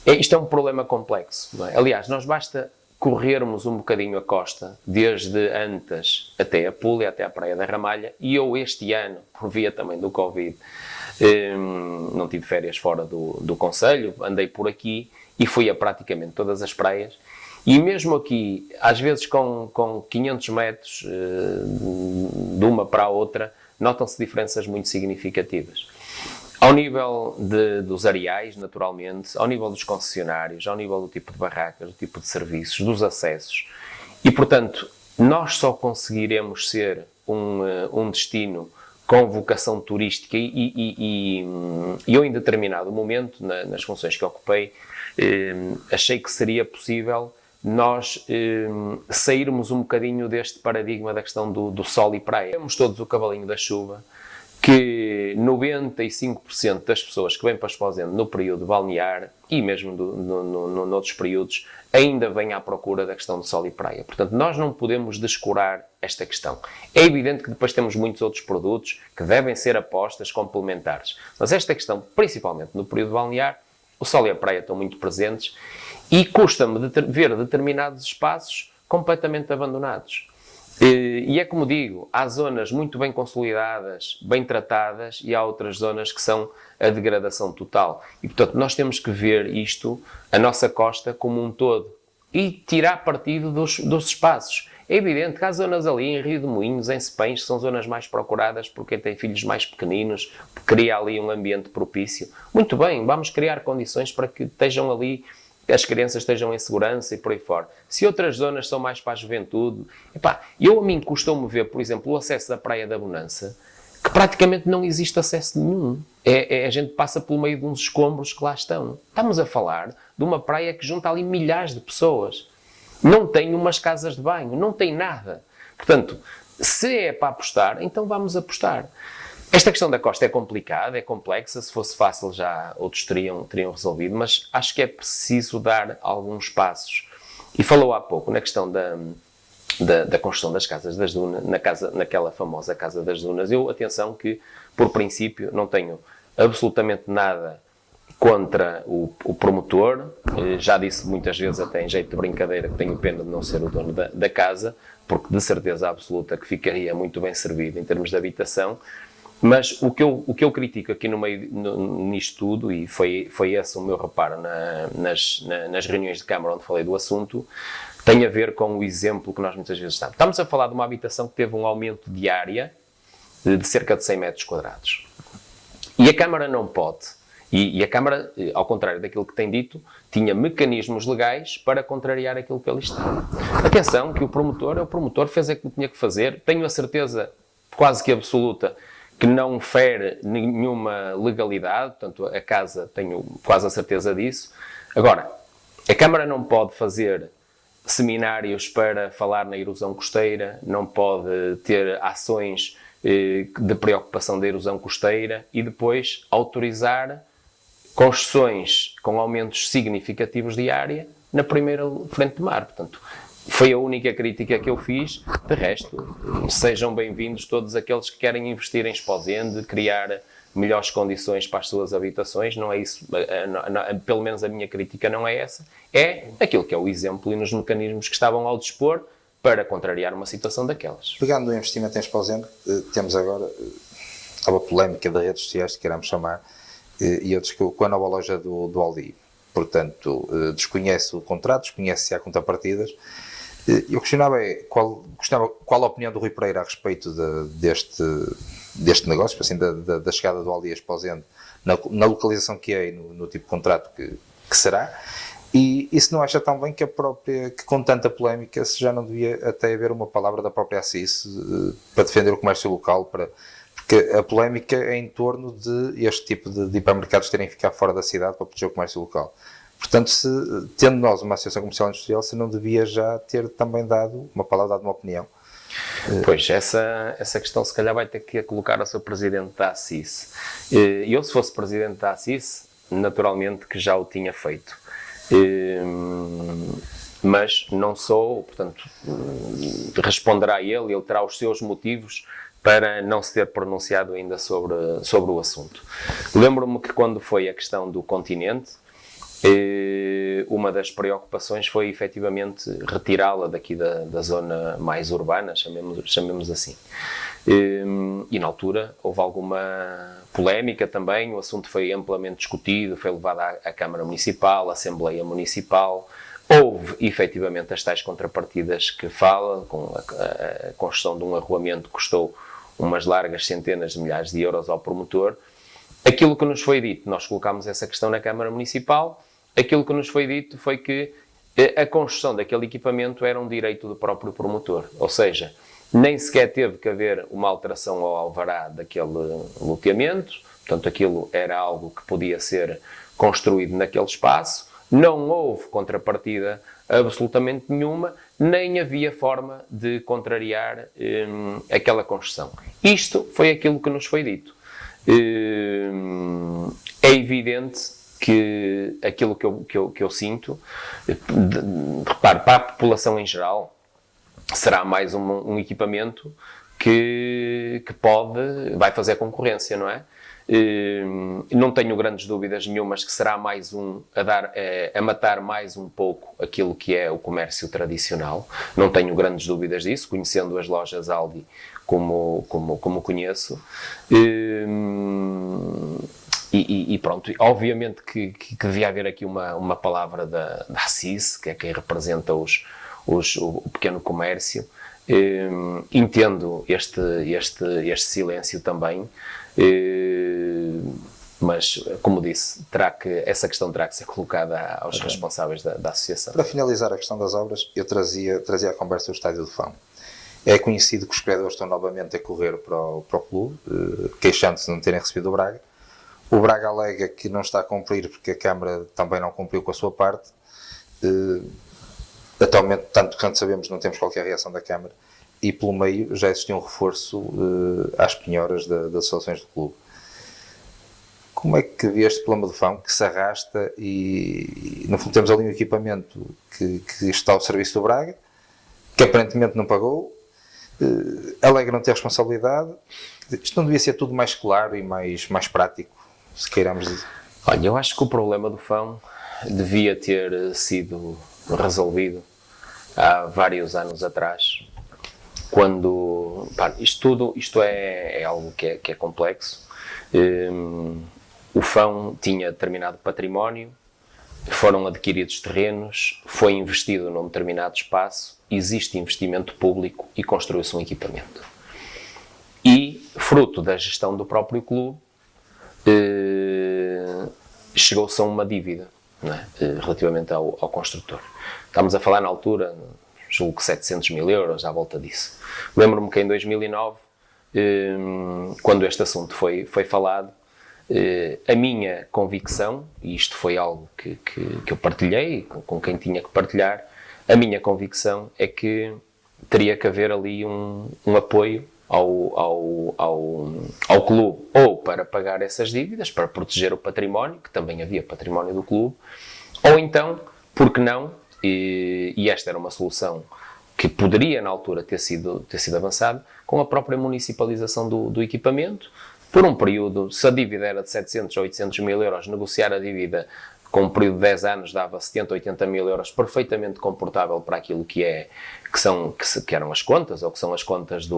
Isto é um problema complexo, não é? Aliás, nós basta corrermos um bocadinho a costa, desde Antas até a Púlia, até a Praia da Ramalha, e eu este ano, por via também do Covid, não tive férias fora do concelho, andei por aqui e fui a praticamente todas as praias, e mesmo aqui, às vezes com 500 metros de uma para a outra, notam-se diferenças muito significativas. Ao nível dos areais, naturalmente, ao nível dos concessionários, ao nível do tipo de barracas, do tipo de serviços, dos acessos, e portanto, nós só conseguiremos ser um destino com vocação turística, e eu em determinado momento, nas funções que ocupei, achei que seria possível nós sairmos um bocadinho deste paradigma da questão do sol e praia. Temos todos o cavalinho da chuva, que 95% das pessoas que vêm para Esposende no período balnear, e mesmo noutros períodos, ainda vêm à procura da questão do sol e praia. Portanto, nós não podemos descurar esta questão. É evidente que depois temos muitos outros produtos que devem ser apostas complementares. Mas esta questão, principalmente no período balnear, o sol e a praia estão muito presentes, E custa-me ver determinados espaços completamente abandonados. E é como digo, há zonas muito bem consolidadas, bem tratadas, e há outras zonas que são a degradação total. E, portanto, nós temos que ver isto, a nossa costa, como um todo, e tirar partido dos espaços. É evidente que há zonas ali, em Rio de Moinhos, em Sepens, que são zonas mais procuradas por quem tem filhos mais pequeninos, cria ali um ambiente propício. Muito bem, vamos criar condições para que estejam ali, as crianças estejam em segurança e por aí fora. Se outras zonas são mais para a juventude... Epá, a mim custou-me ver, por exemplo, o acesso da Praia da Bonança, que praticamente não existe acesso nenhum. A gente passa pelo meio de uns escombros que lá estão. Estamos a falar de uma praia que junta ali milhares de pessoas. Não tem umas casas de banho, não tem nada. Portanto, se é para apostar, então vamos apostar. Esta questão da costa é complicada, é complexa, se fosse fácil já outros teriam resolvido, mas acho que é preciso dar alguns passos. E falou há pouco na questão da construção das casas das dunas, naquela famosa Casa das Dunas. Atenção que, por princípio, não tenho absolutamente nada contra o promotor. Já disse muitas vezes, até em jeito de brincadeira, que tenho pena de não ser o dono da casa, porque de certeza absoluta que ficaria muito bem servido em termos de habitação. Mas o que eu critico aqui nisto tudo, e foi esse o meu reparo nas reuniões de Câmara onde falei do assunto, tem a ver com o exemplo que nós muitas vezes estamos. Estamos a falar de uma habitação que teve um aumento de área de cerca de 100 metros quadrados. E a Câmara não pode. E a Câmara, ao contrário daquilo que tem dito, tinha mecanismos legais para contrariar aquilo que ali está. Atenção, que o promotor fez aquilo que tinha que fazer. Tenho a certeza quase que absoluta que não fere nenhuma legalidade, portanto, a casa, tenho quase a certeza disso. Agora, a Câmara não pode fazer seminários para falar na erosão costeira, não pode ter ações de preocupação da erosão costeira e depois autorizar construções com aumentos significativos de área na primeira frente de mar. Portanto, foi a única crítica que eu fiz. De resto, sejam bem-vindos todos aqueles que querem investir em Esposende, criar melhores condições para as suas habitações. Não é isso, pelo menos a minha crítica não é essa. É aquilo que é o exemplo e nos mecanismos que estavam ao dispor para contrariar uma situação daquelas. Pegando o investimento em Esposende, temos agora uma polémica das redes sociais, que queremos chamar, e outros com a nova loja do Aldi. Portanto, desconhece o contrato, desconhece se há contrapartidas. Eu questionava qual a opinião do Rui Pereira a respeito deste negócio, assim, da chegada do Aldi a Esposende, na localização que é e no tipo de contrato que será, e se não acha tão bem que com tanta polémica, se já não devia até haver uma palavra da própria Assis para defender o comércio local, porque a polémica é em torno de este tipo de hipermercados terem que ficar fora da cidade para proteger o comércio local. Portanto, tendo nós uma associação comercial e industrial, se não devia já ter também dado uma palavra, dado uma opinião. Pois, essa questão se calhar vai ter que colocar ao seu presidente da Assis. Eu, se fosse presidente da Assis, naturalmente que já o tinha feito. Mas não sou, portanto, responderá ele terá os seus motivos para não se ter pronunciado ainda sobre o assunto. Lembro-me que quando foi a questão do continente, uma das preocupações foi efetivamente retirá-la daqui da zona mais urbana, chamemos assim. E na altura houve alguma polémica também, o assunto foi amplamente discutido, foi levado à Câmara Municipal, à Assembleia Municipal. Houve efetivamente as tais contrapartidas que fala, com a construção de um arruamento que custou umas largas centenas de milhares de euros ao promotor. Aquilo que nos foi dito, nós colocámos essa questão na Câmara Municipal, aquilo que nos foi dito foi que a construção daquele equipamento era um direito do próprio promotor, ou seja, nem sequer teve que haver uma alteração ao alvará daquele loteamento, portanto aquilo era algo que podia ser construído naquele espaço, não houve contrapartida absolutamente nenhuma, nem havia forma de contrariar aquela construção. Isto foi aquilo que nos foi dito. É evidente que aquilo que eu sinto, repare, para a população em geral, será mais um equipamento que vai fazer concorrência, não é? Não tenho grandes dúvidas nenhumas que será mais a matar mais um pouco aquilo que é o comércio tradicional. Não tenho grandes dúvidas disso, conhecendo as lojas Aldi como conheço. E pronto, obviamente que devia haver aqui uma palavra da Assis, que é quem representa o pequeno comércio. Entendo este silêncio também, mas, como disse, essa questão terá que ser colocada aos responsáveis da associação. Para finalizar a questão das obras, eu trazia a conversa do Estádio do Fão. É conhecido que os criadores estão novamente a correr para o clube, queixando-se de não terem recebido o Braga. O Braga alega que não está a cumprir porque a Câmara também não cumpriu com a sua parte. Atualmente, tanto quanto sabemos, não temos qualquer reação da Câmara, e pelo meio já existiu um reforço às penhoras das instalações do clube. Como é que vê este problema do Fão que se arrasta e no fundo temos ali um equipamento que está ao serviço do Braga, que aparentemente não pagou, alega não ter responsabilidade? Isto não devia ser tudo mais claro e mais prático, se queiramos dizer? Olha, eu acho que o problema do Fão devia ter sido resolvido há vários anos atrás, quando isto é algo que é complexo. O Fão tinha determinado património, foram adquiridos terrenos, foi investido num determinado espaço, existe investimento público e construiu-se um equipamento. E, fruto da gestão do próprio clube, chegou-se a uma dívida, não é? Relativamente ao construtor. Estamos a falar na altura, julgo que 700 mil euros, à volta disso. Lembro-me que em 2009, quando este assunto foi falado, a minha convicção, e isto foi algo que eu partilhei com quem tinha que partilhar, a minha convicção é que teria que haver ali um apoio ao clube, ou para pagar essas dívidas, para proteger o património, que também havia património do clube, ou então, porque não, e esta era uma solução que poderia na altura ter sido avançada, com a própria municipalização do equipamento, por um período, se a dívida era de 700 ou 800 mil euros, negociar a dívida com um período de 10 anos dava 70, 80 mil euros, perfeitamente comportável para aquilo que eram as contas, ou que são as contas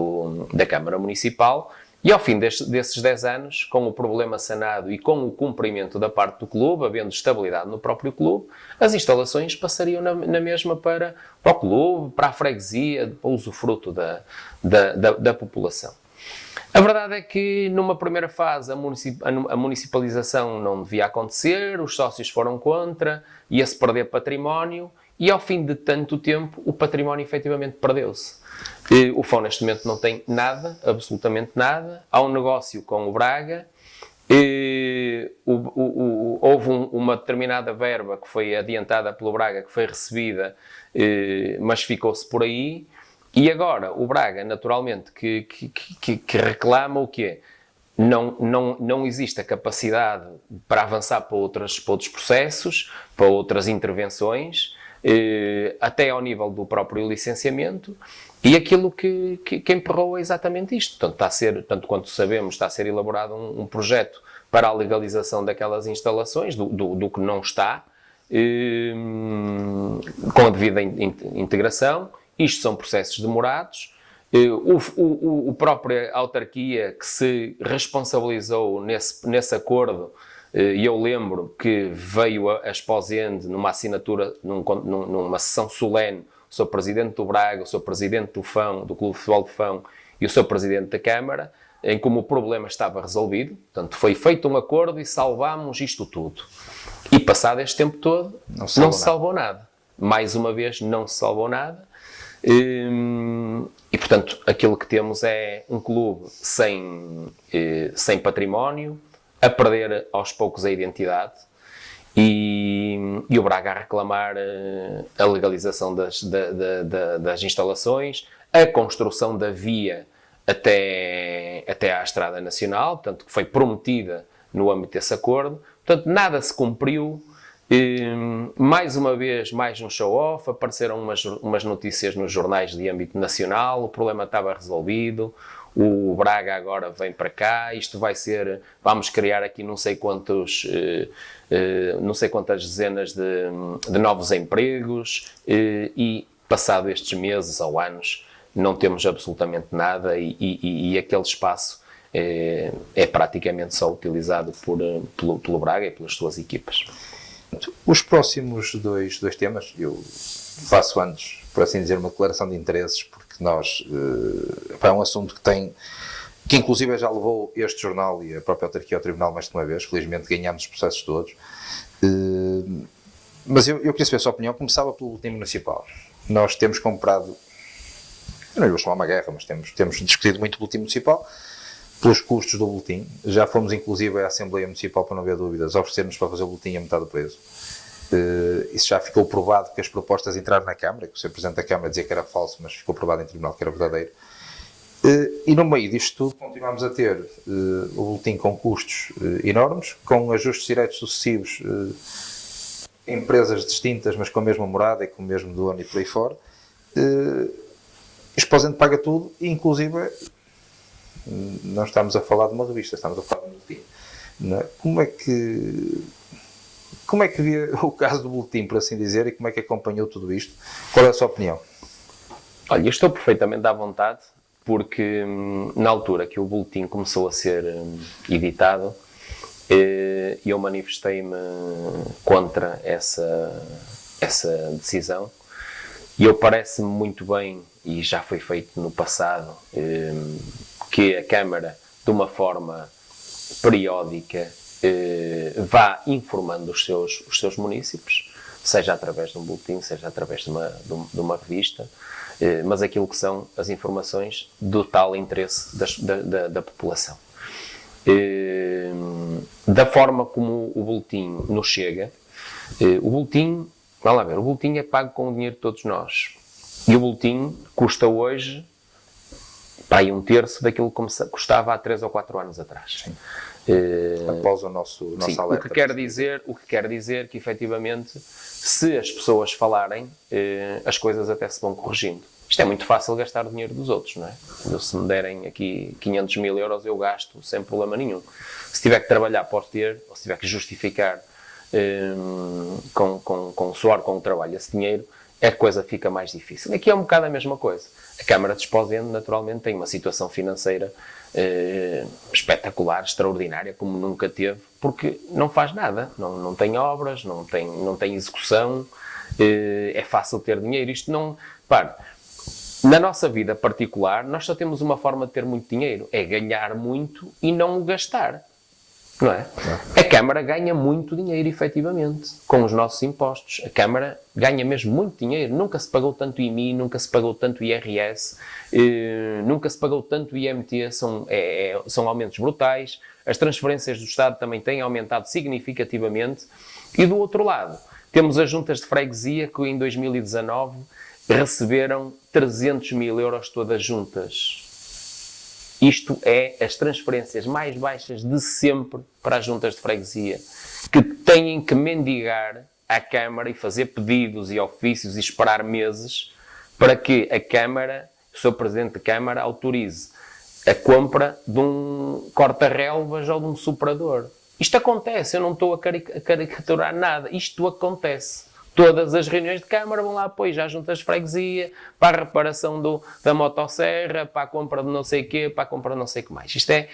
da Câmara Municipal, e ao fim desses 10 anos, com o problema sanado e com o cumprimento da parte do clube, havendo estabilidade no próprio clube, as instalações passariam na mesma para o clube, para a freguesia, para o usufruto da população. A verdade é que, numa primeira fase, a municipalização não devia acontecer, os sócios foram contra, ia-se perder património, e ao fim de tanto tempo, o património efetivamente perdeu-se. O Fão, neste momento, não tem nada, absolutamente nada. Há um negócio com o Braga, houve uma determinada verba que foi adiantada pelo Braga, que foi recebida, mas ficou-se por aí. E agora, o Braga, naturalmente, que reclama o quê? Não existe a capacidade para avançar para outros processos, para outras intervenções, até ao nível do próprio licenciamento, e aquilo que emperrou é exatamente isto. Portanto, tanto quanto sabemos, está a ser elaborado um projeto para a legalização daquelas instalações, do que não está, com a devida integração. Isto são processos demorados. A própria autarquia que se responsabilizou nesse acordo, e eu lembro que veio a Esposende numa assinatura, numa sessão solene, o Sr. Presidente do Braga, o Sr. Presidente do Fão, do Clube de Futebol de Fão, e o Sr. Presidente da Câmara, em como o problema estava resolvido. Portanto, foi feito um acordo e salvámos isto tudo. E passado este tempo todo, não se salvou nada. Mais uma vez, não se salvou nada. E, portanto, aquilo que temos é um clube sem património, a perder aos poucos a identidade, e o Braga a reclamar a legalização das instalações, a construção da via até à Estrada Nacional, portanto, que foi prometida no âmbito desse acordo. Portanto, nada se cumpriu. Mais uma vez, mais um show-off, apareceram umas notícias nos jornais de âmbito nacional, o problema estava resolvido, o Braga agora vem para cá, isto vai ser, vamos criar aqui não sei quantas dezenas de novos empregos, e passado estes meses ou anos não temos absolutamente nada, e aquele espaço é praticamente só utilizado pelo Braga e pelas suas equipas. Os próximos dois temas, eu faço antes, por assim dizer, uma declaração de interesses, porque nós, é um assunto que inclusive já levou este jornal e a própria autarquia ao tribunal mais de uma vez, felizmente ganhámos os processos todos, mas eu queria saber a sua opinião. Começava pelo boletim municipal. Nós temos comprado, eu não lhe vou chamar uma guerra, mas temos discutido muito o boletim municipal, pelos custos do boletim. Já fomos inclusive à Assembleia Municipal, para não haver dúvidas, oferecer-nos para fazer o boletim a metade do preço. Isso já ficou provado, que as propostas entraram na Câmara, que o Sr. Presidente da Câmara dizia que era falso, mas ficou provado em tribunal que era verdadeiro. E no meio disto tudo continuamos a ter o boletim com custos enormes, com ajustes diretos sucessivos, empresas distintas, mas com a mesma morada e com o mesmo dono e por aí fora. Exposente paga tudo, e inclusive não estamos a falar de uma revista, estamos a falar de um boletim. Não é? Como é que vê o caso do boletim, por assim dizer, e como é que acompanhou tudo isto? Qual é a sua opinião? Olha, eu estou perfeitamente à vontade, porque na altura que o boletim começou a ser editado, eu manifestei-me contra essa decisão, e eu parece-me muito bem, e já foi feito no passado, que a Câmara, de uma forma periódica, vá informando os seus munícipes, seja através de um boletim, seja através de uma revista, mas aquilo que são as informações do tal interesse da população. Da forma como o boletim nos chega, o boletim é pago com o dinheiro de todos nós, e o boletim custa hoje para aí 1/3 daquilo que custava há 3 ou 4 anos atrás. Após o nosso alerta. O que quer dizer que, efetivamente, se as pessoas falarem, as coisas até se vão corrigindo. Isto é muito fácil gastar o dinheiro dos outros, não é? Se me derem aqui 500 mil euros, eu gasto sem problema nenhum. Se tiver que trabalhar, posso ter, ou se tiver que justificar com suor, com o trabalho, esse dinheiro, a coisa fica mais difícil. Aqui é um bocado a mesma coisa. A Câmara de Esposende, naturalmente, tem uma situação financeira espetacular, extraordinária, como nunca teve, porque não faz nada, não tem obras, não tem execução, é fácil ter dinheiro. Isto não... na nossa vida particular, nós só temos uma forma de ter muito dinheiro, é ganhar muito e não o gastar. Não é? A Câmara ganha muito dinheiro, efetivamente, com os nossos impostos. A Câmara ganha mesmo muito dinheiro. Nunca se pagou tanto IMI, nunca se pagou tanto IRS, nunca se pagou tanto IMT, são aumentos brutais. As transferências do Estado também têm aumentado significativamente. E do outro lado, temos as juntas de freguesia que em 2019 receberam 300 mil euros todas juntas. Isto é as transferências mais baixas de sempre para as juntas de freguesia, que têm que mendigar à Câmara e fazer pedidos e ofícios e esperar meses para que a Câmara, o Sr. Presidente da Câmara, autorize a compra de um corta-relvas ou de um soprador. Isto acontece, eu não estou a caricaturar nada, isto acontece. Todas as reuniões de Câmara vão lá apoiar as juntas de freguesia, para a reparação da motosserra, para a compra de não sei o quê, para a compra de não sei o que mais. Isto é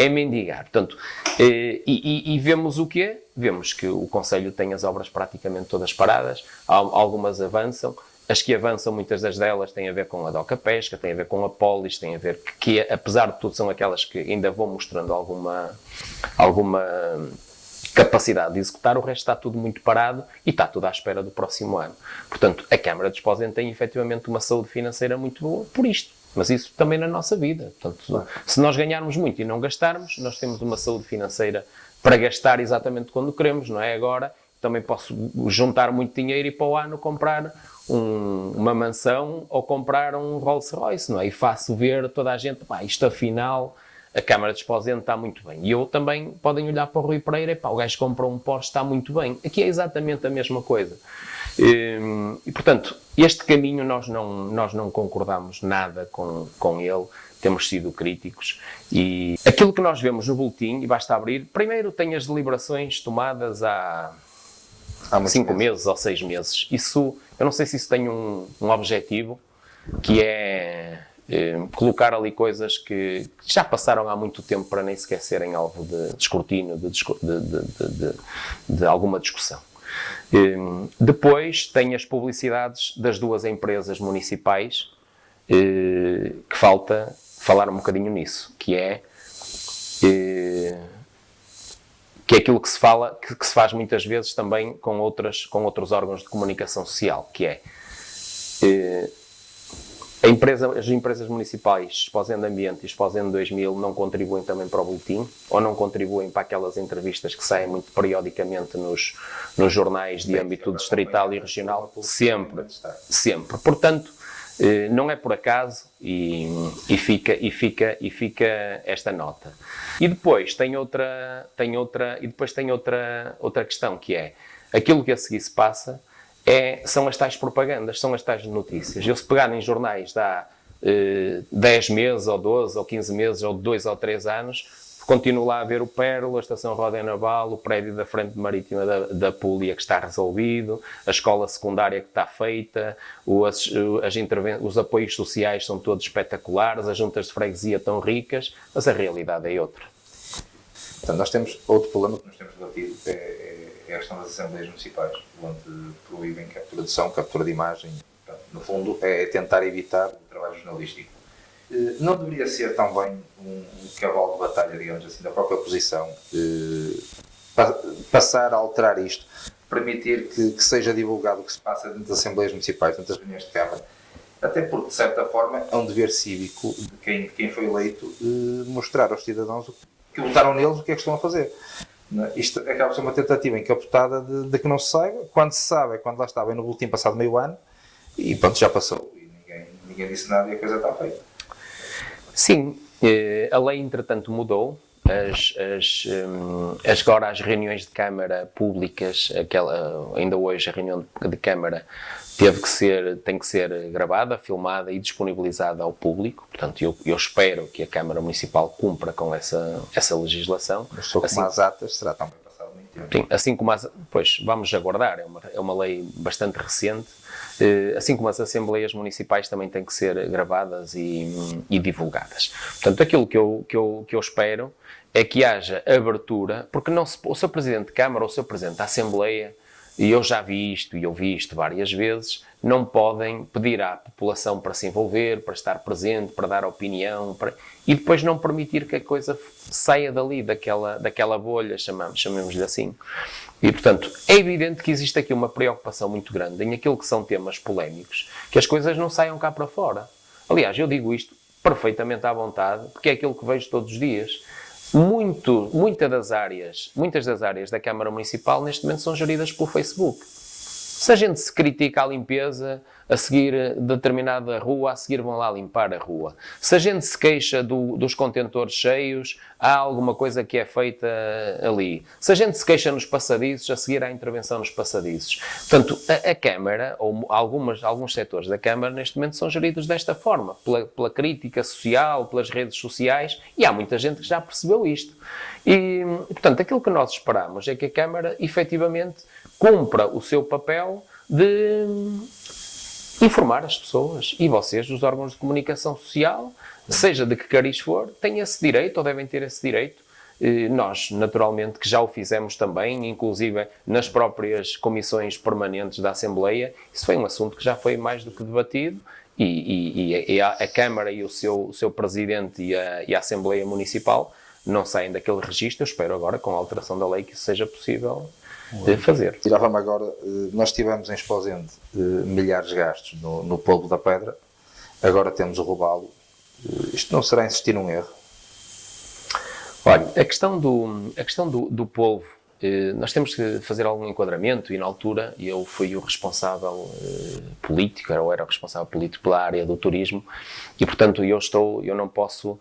mendigar. Portanto, e vemos o quê? Vemos que o Conselho tem as obras praticamente todas paradas, algumas avançam. As que avançam, muitas delas têm a ver com a Doca Pesca, têm a ver com a Polis, têm a ver que apesar de tudo, são aquelas que ainda vão mostrando alguma capacidade de executar. O resto está tudo muito parado e está tudo à espera do próximo ano. Portanto, a Câmara de Esposende tem efetivamente uma saúde financeira muito boa por isto. Mas isso também na nossa vida. Portanto, se nós ganharmos muito e não gastarmos, nós temos uma saúde financeira para gastar exatamente quando queremos, não é? Agora também posso juntar muito dinheiro e para o ano comprar uma mansão ou comprar um Rolls Royce, não é? E faço ver toda a gente, isto afinal a Câmara de Esposende está muito bem. E eu também, podem olhar para o Rui Pereira, o gajo comprou um Porsche, está muito bem. Aqui é exatamente a mesma coisa. E portanto, este caminho nós não concordamos nada com ele, temos sido críticos. E aquilo que nós vemos no boletim, e basta abrir, primeiro tem as deliberações tomadas há 5 meses ou 6 meses. Isso, eu não sei se isso tem um objetivo, que é colocar ali coisas que já passaram há muito tempo para nem sequer serem alvo de escrutínio, de alguma discussão. Depois tem as publicidades das 2 empresas municipais, que falta falar um bocadinho nisso, que é aquilo que se fala, que se faz muitas vezes também com outros órgãos de comunicação social, que é as empresas municipais Esposende Ambiente e Esposende 2000 não contribuem também para o boletim, ou não contribuem para aquelas entrevistas que saem muito periodicamente nos jornais de âmbito distrital e regional? Sempre. Portanto, não é por acaso e fica esta nota. E depois tem outra questão, que é aquilo que a seguir se passa. São as tais propagandas, são as tais notícias. Eu, se pegar em jornais de há 10 meses, ou 12, ou 15 meses, ou 2 ou 3 anos, continuo lá a ver o Pérola, a Estação Roda Naval, o prédio da Frente Marítima da Púlia que está resolvido, a escola secundária que está feita, os apoios sociais são todos espetaculares, as juntas de freguesia estão ricas, mas a realidade é outra. Então, nós temos outro problema que nós temos debatido, é a questão das assembleias municipais, onde proíbem captura de som, captura de imagem. No fundo, é tentar evitar o trabalho jornalístico. Não deveria ser também um cavalo de batalha, digamos assim, da própria oposição, passar a alterar isto, permitir que seja divulgado o que se passa dentro das assembleias municipais, dentro das reuniões de Câmara, até porque, de certa forma, é um dever cívico de quem foi eleito mostrar aos cidadãos que votaram neles o que é que estão a fazer. Isto acaba por ser uma tentativa encapotada de que não se saiba. Quando se sabe é quando lá está, bem no boletim passado meio ano, e pronto, já passou. E ninguém disse nada e a coisa está feita. Sim, a lei entretanto mudou. Agora as reuniões de Câmara públicas, ainda hoje a reunião de Câmara tem que ser gravada, filmada e disponibilizada ao público. Portanto, eu espero que a Câmara Municipal cumpra com essa legislação. Mas só como as atas será também passado muito tempo. Sim, assim como pois vamos aguardar, é uma lei bastante recente. Assim como as assembleias municipais também têm que ser gravadas e divulgadas. Portanto, aquilo que eu espero é que haja abertura, porque o seu Presidente de Câmara ou o seu Presidente da Assembleia, e eu já vi isto e ouvi isto várias vezes, não podem pedir à população para se envolver, para estar presente, para dar opinião, e depois não permitir que a coisa saia dali, daquela bolha, chamemos-lhe assim. E, portanto, é evidente que existe aqui uma preocupação muito grande em aquilo que são temas polémicos, que as coisas não saiam cá para fora. Aliás, eu digo isto perfeitamente à vontade, porque é aquilo que vejo todos os dias. Muitas das áreas da Câmara Municipal neste momento são geridas pelo Facebook. Se a gente se critica a limpeza, a seguir determinada rua, a seguir vão lá limpar a rua. Se a gente se queixa dos contentores cheios, há alguma coisa que é feita ali. Se a gente se queixa nos passadiços, a seguir há intervenção nos passadiços. Portanto, a Câmara, ou alguns setores da Câmara, neste momento são geridos desta forma, pela crítica social, pelas redes sociais, e há muita gente que já percebeu isto. E, portanto, aquilo que nós esperamos é que a Câmara, efetivamente, cumpra o seu papel de informar as pessoas. E vocês, os órgãos de comunicação social, seja de que cariz for, têm esse direito, ou devem ter esse direito. Nós, naturalmente, que já o fizemos também, inclusive nas próprias comissões permanentes da Assembleia, isso foi um assunto que já foi mais do que debatido, e a Câmara e o seu Presidente e a Assembleia Municipal não saem daquele registro. Eu espero agora, com a alteração da lei, que isso seja possível de fazer. Tirava-me agora, nós tivemos em Esposende milhares de gastos no polvo da pedra, agora temos o robalo. Isto não será insistir num erro? Olha, a questão do polvo nós temos que fazer algum enquadramento e na altura eu fui o responsável político, eu era o responsável político pela área do turismo e portanto eu não posso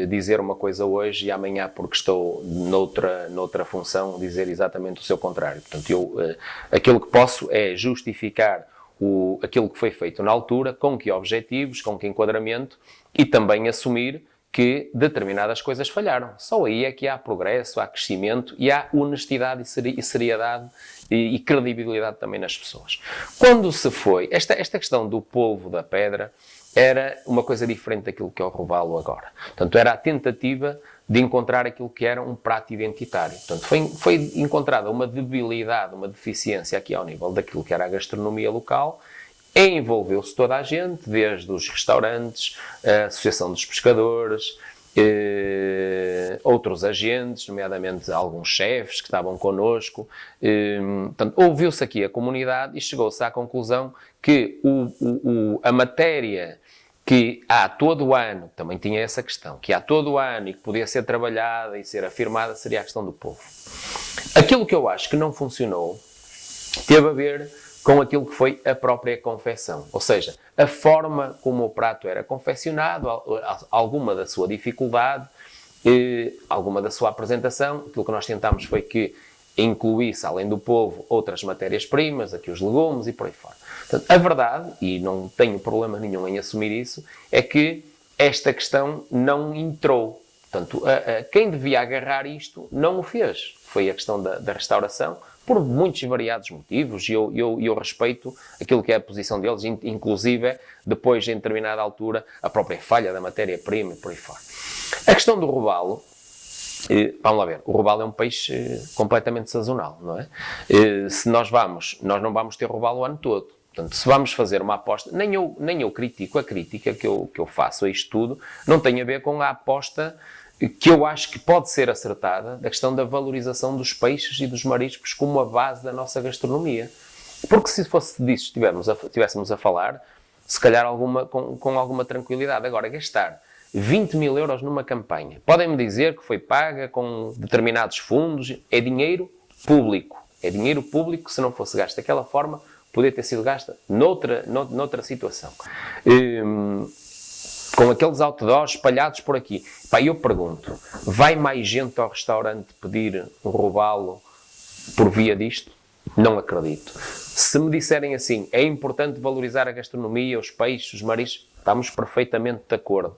dizer uma coisa hoje e amanhã porque estou noutra função dizer exatamente o seu contrário. Portanto, aquilo que posso é justificar aquilo que foi feito na altura, com que objetivos, com que enquadramento e também assumir que determinadas coisas falharam. Só aí é que há progresso, há crescimento e há honestidade e seriedade e credibilidade também nas pessoas. Quando se foi, esta questão do polvo da pedra era uma coisa diferente daquilo que é o robalo agora. Portanto, era a tentativa de encontrar aquilo que era um prato identitário. Portanto, foi encontrada uma debilidade, uma deficiência aqui ao nível daquilo que era a gastronomia local. Envolveu-se toda a gente, desde os restaurantes, a Associação dos Pescadores, outros agentes, nomeadamente alguns chefes que estavam connosco. Portanto, ouviu-se aqui a comunidade e chegou-se à conclusão que a matéria que há todo o ano, também tinha essa questão, que há todo o ano e que podia ser trabalhada e ser afirmada, seria a questão do povo. Aquilo que eu acho que não funcionou teve a ver com aquilo que foi a própria confecção. Ou seja, a forma como o prato era confeccionado, alguma da sua dificuldade, alguma da sua apresentação. Aquilo que nós tentámos foi que incluísse, além do polvo, outras matérias-primas, aqui os legumes e por aí fora. Portanto, a verdade, e não tenho problema nenhum em assumir isso, é que esta questão não entrou. Portanto, quem devia agarrar isto não o fez. Foi a questão da restauração, por muitos e variados motivos, e eu respeito aquilo que é a posição deles, inclusive, depois, em determinada altura, a própria falha da matéria-prima e por aí fora. A questão do robalo, vamos lá ver, o robalo é um peixe completamente sazonal, não é? Se nós não vamos ter robalo o ano todo. Portanto, se vamos fazer uma aposta, nem eu critico, a crítica que eu faço a isto tudo, não tem a ver com a aposta que eu acho que pode ser acertada, da questão da valorização dos peixes e dos mariscos como a base da nossa gastronomia. Porque se fosse disso estivéssemos a falar, se calhar com alguma tranquilidade. Agora, gastar 20 mil euros numa campanha, podem-me dizer que foi paga com determinados fundos, é dinheiro público. É dinheiro público que, se não fosse gasto daquela forma, poderia ter sido gasta noutra situação. Com aqueles outdoors espalhados por aqui. Pá, eu pergunto, vai mais gente ao restaurante pedir um robalo por via disto? Não acredito. Se me disserem assim, é importante valorizar a gastronomia, os peixes, os mariscos, estamos perfeitamente de acordo.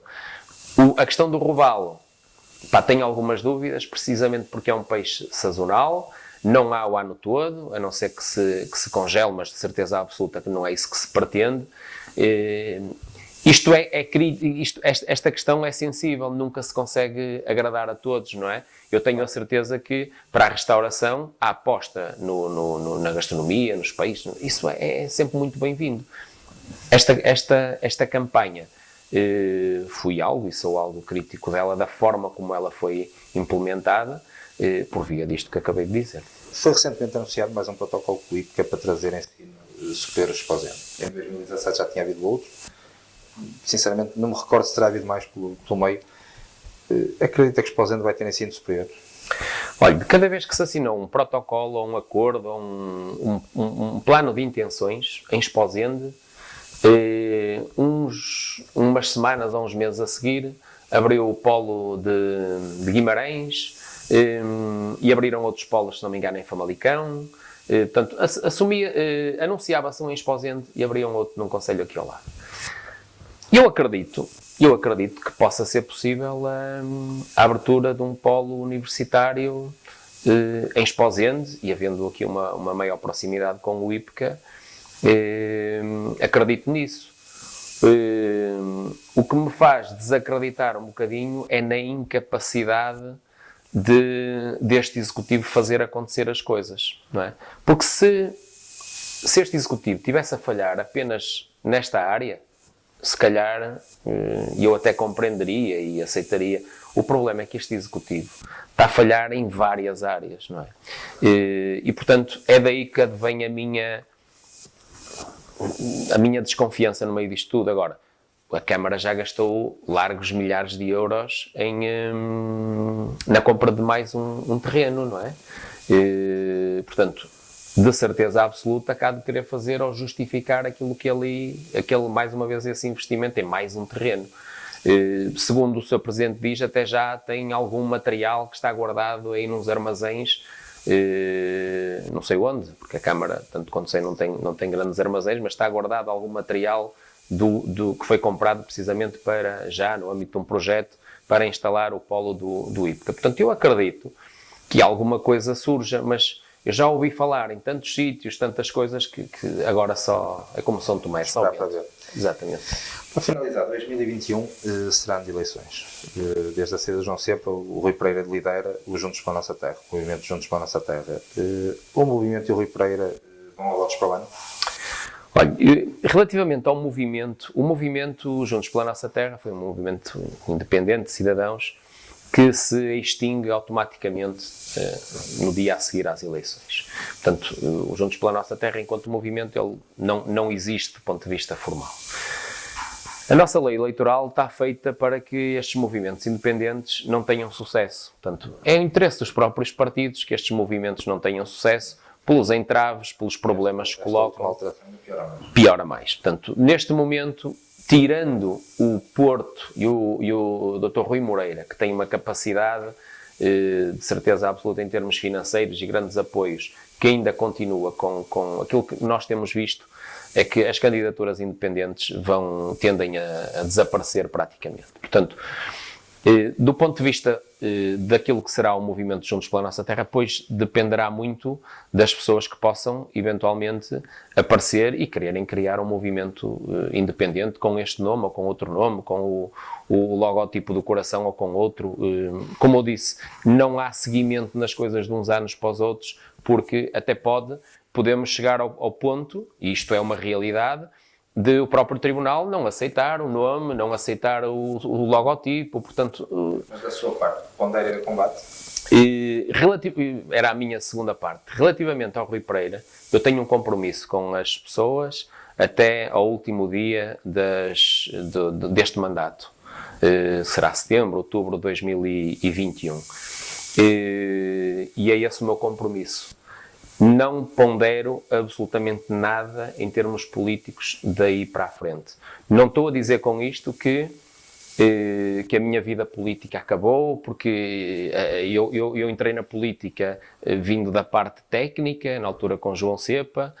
A questão do robalo, pá, tenho algumas dúvidas, precisamente porque é um peixe sazonal, não há o ano todo, a não ser que se congele, mas de certeza absoluta que não é isso que se pretende. Esta questão é sensível, nunca se consegue agradar a todos, não é? Eu tenho a certeza que, para a restauração, a aposta na gastronomia, nos peixes, isso é sempre muito bem-vindo. Esta campanha, fui algo, e sou algo crítico dela, da forma como ela foi implementada, por via disto que acabei de dizer. Foi recentemente anunciado mais um protocolo com o IPCA para trazer ensino superior exposente. Em 2017 já tinha havido outro. Sinceramente, não me recordo se terá havido mais pelo meio. Acredita que Exposende vai ter ensino superior? Olha, cada vez que se assinou um protocolo, ou um acordo, ou um plano de intenções em Exposende, umas semanas ou uns meses a seguir, abriu o polo de Guimarães e abriram outros polos, se não me engano, em Famalicão. Portanto, anunciava-se um em Exposende e abriam outro num concelho aqui ao lado. Eu acredito que possa ser possível a abertura de um polo universitário em Exposende, e havendo aqui uma maior proximidade com o IPCA, acredito nisso. O que me faz desacreditar um bocadinho é na incapacidade deste executivo fazer acontecer as coisas, não é? Porque se este executivo tivesse a falhar apenas nesta área, se calhar eu até compreenderia e aceitaria. O problema é que este executivo está a falhar em várias áreas, não é? E portanto, é daí que advém a minha desconfiança no meio disto tudo. Agora, a Câmara já gastou largos milhares de euros na compra de mais um terreno, não é? Portanto, de certeza absoluta que há de querer fazer ou justificar aquilo que mais uma vez, esse investimento em mais um terreno. Segundo o Sr. Presidente diz, até já tem algum material que está guardado aí nos armazéns, não sei onde, porque a Câmara, tanto quanto sei, não tem grandes armazéns, mas está guardado algum material que foi comprado precisamente para, já no âmbito de um projeto, para instalar o polo do IPCA. Portanto, eu acredito que alguma coisa surja, mas eu já ouvi falar em tantos sítios, tantas coisas, que agora só é como São Tomé, só vento. Exatamente. Para finalizar, 2021 será de eleições. Desde a saída de João Sepa, o Rui Pereira lidera o Juntos para a Nossa Terra, o movimento Juntos para a Nossa Terra. O movimento e o Rui Pereira vão a votos para o ano? Olha, relativamente ao movimento, o movimento Juntos pela Nossa Terra foi um movimento independente de cidadãos que se extingue automaticamente no dia a seguir às eleições. Portanto, o Juntos pela Nossa Terra, enquanto movimento, ele não existe do ponto de vista formal. A nossa lei eleitoral está feita para que estes movimentos independentes não tenham sucesso. Portanto, é interesse dos próprios partidos que estes movimentos não tenham sucesso, pelos entraves, pelos problemas que colocam. Piora mais. Portanto, neste momento, tirando o Porto e o Dr. Rui Moreira, que tem uma capacidade de certeza absoluta em termos financeiros e grandes apoios, que ainda continua com aquilo que nós temos visto, é que as candidaturas independentes tendem a desaparecer praticamente. Portanto, do ponto de vista daquilo que será o movimento Juntos pela Nossa Terra, pois dependerá muito das pessoas que possam eventualmente aparecer e quererem criar um movimento independente com este nome ou com outro nome, com o logótipo do coração ou com outro. Como eu disse, não há seguimento nas coisas de uns anos para os outros, porque até podemos chegar ao ponto, e isto é uma realidade, de o próprio Tribunal não aceitar o nome, não aceitar o logotipo, portanto... Mas da sua parte, pondera combate? Era a minha segunda parte. Relativamente ao Rui Pereira, eu tenho um compromisso com as pessoas até ao último dia deste mandato. Será setembro, outubro de 2021. E é esse o meu compromisso. Não pondero absolutamente nada em termos políticos daí para a frente. Não estou a dizer com isto que a minha vida política acabou, porque eu entrei na política vindo da parte técnica, na altura com João Sepa,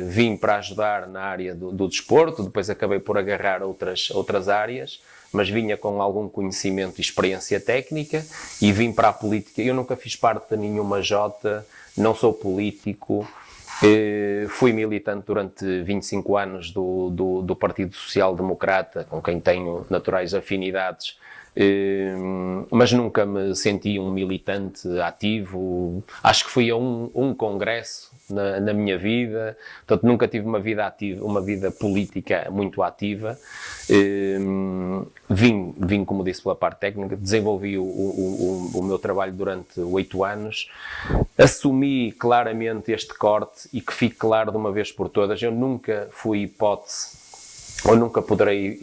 vim para ajudar na área do desporto, depois acabei por agarrar outras áreas, mas vinha com algum conhecimento e experiência técnica e vim para a política. Eu nunca fiz parte de nenhuma Jota, não sou político, fui militante durante 25 anos do Partido Social Democrata, com quem tenho naturais afinidades, mas nunca me senti um militante ativo. Acho que fui a um congresso na minha vida, portanto nunca tive uma vida ativa, uma vida política muito ativa. Vim, como disse, pela parte técnica, desenvolvi o meu trabalho durante 8 anos, assumi claramente este corte e que fique claro de uma vez por todas, eu nunca fui hipótese, ou nunca ponderei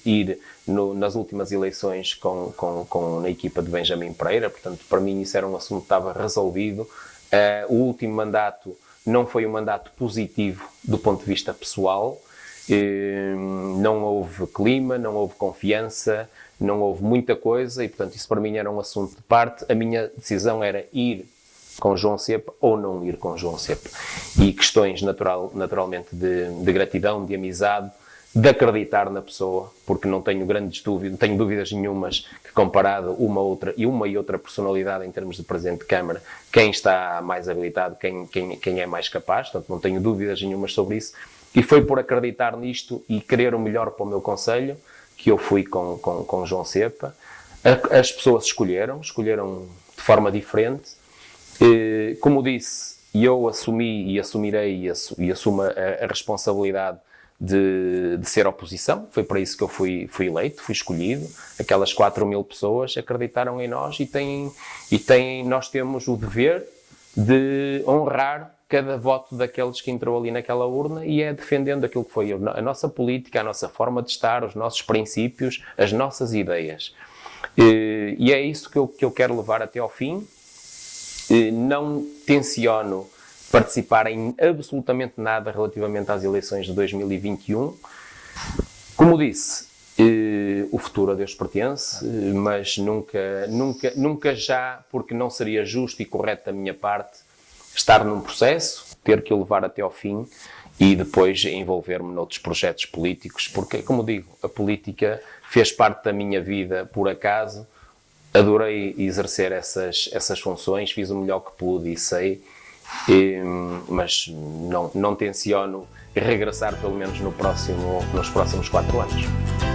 ir nas últimas eleições na equipa de Benjamin Pereira, portanto para mim isso era um assunto que estava resolvido. O último mandato não foi um mandato positivo do ponto de vista pessoal, não houve clima, não houve confiança, não houve muita coisa e, portanto, isso para mim era um assunto de parte. A minha decisão era ir com João Sepa ou não ir com João Sepa. E questões naturalmente de gratidão, de amizade, de acreditar na pessoa, porque não tenho grandes dúvidas, tenho dúvidas nenhumas que comparado uma e outra personalidade em termos de Presidente de Câmara, quem está mais habilitado, quem é mais capaz, portanto não tenho dúvidas nenhumas sobre isso. E foi por acreditar nisto e querer o melhor para o meu concelho que eu fui com João Sepa. As pessoas escolheram de forma diferente. Como disse, eu assumi e assumirei e assumo a responsabilidade de ser oposição. Foi para isso que eu fui eleito, fui escolhido. Aquelas 4.000 pessoas acreditaram em nós nós temos o dever de honrar cada voto daqueles que entrou ali naquela urna e é defendendo aquilo que foi a nossa política, a nossa forma de estar, os nossos princípios, as nossas ideias. E é isso que eu quero levar até ao fim. Não tenciono participar em absolutamente nada relativamente às eleições de 2021. Como disse, o futuro a Deus pertence, mas nunca já, porque não seria justo e correto da minha parte estar num processo, ter que o levar até ao fim e depois envolver-me noutros projetos políticos, porque, como digo, a política fez parte da minha vida por acaso, adorei exercer essas funções, fiz o melhor que pude e sei, mas não tenciono regressar pelo menos nos próximos 4 anos.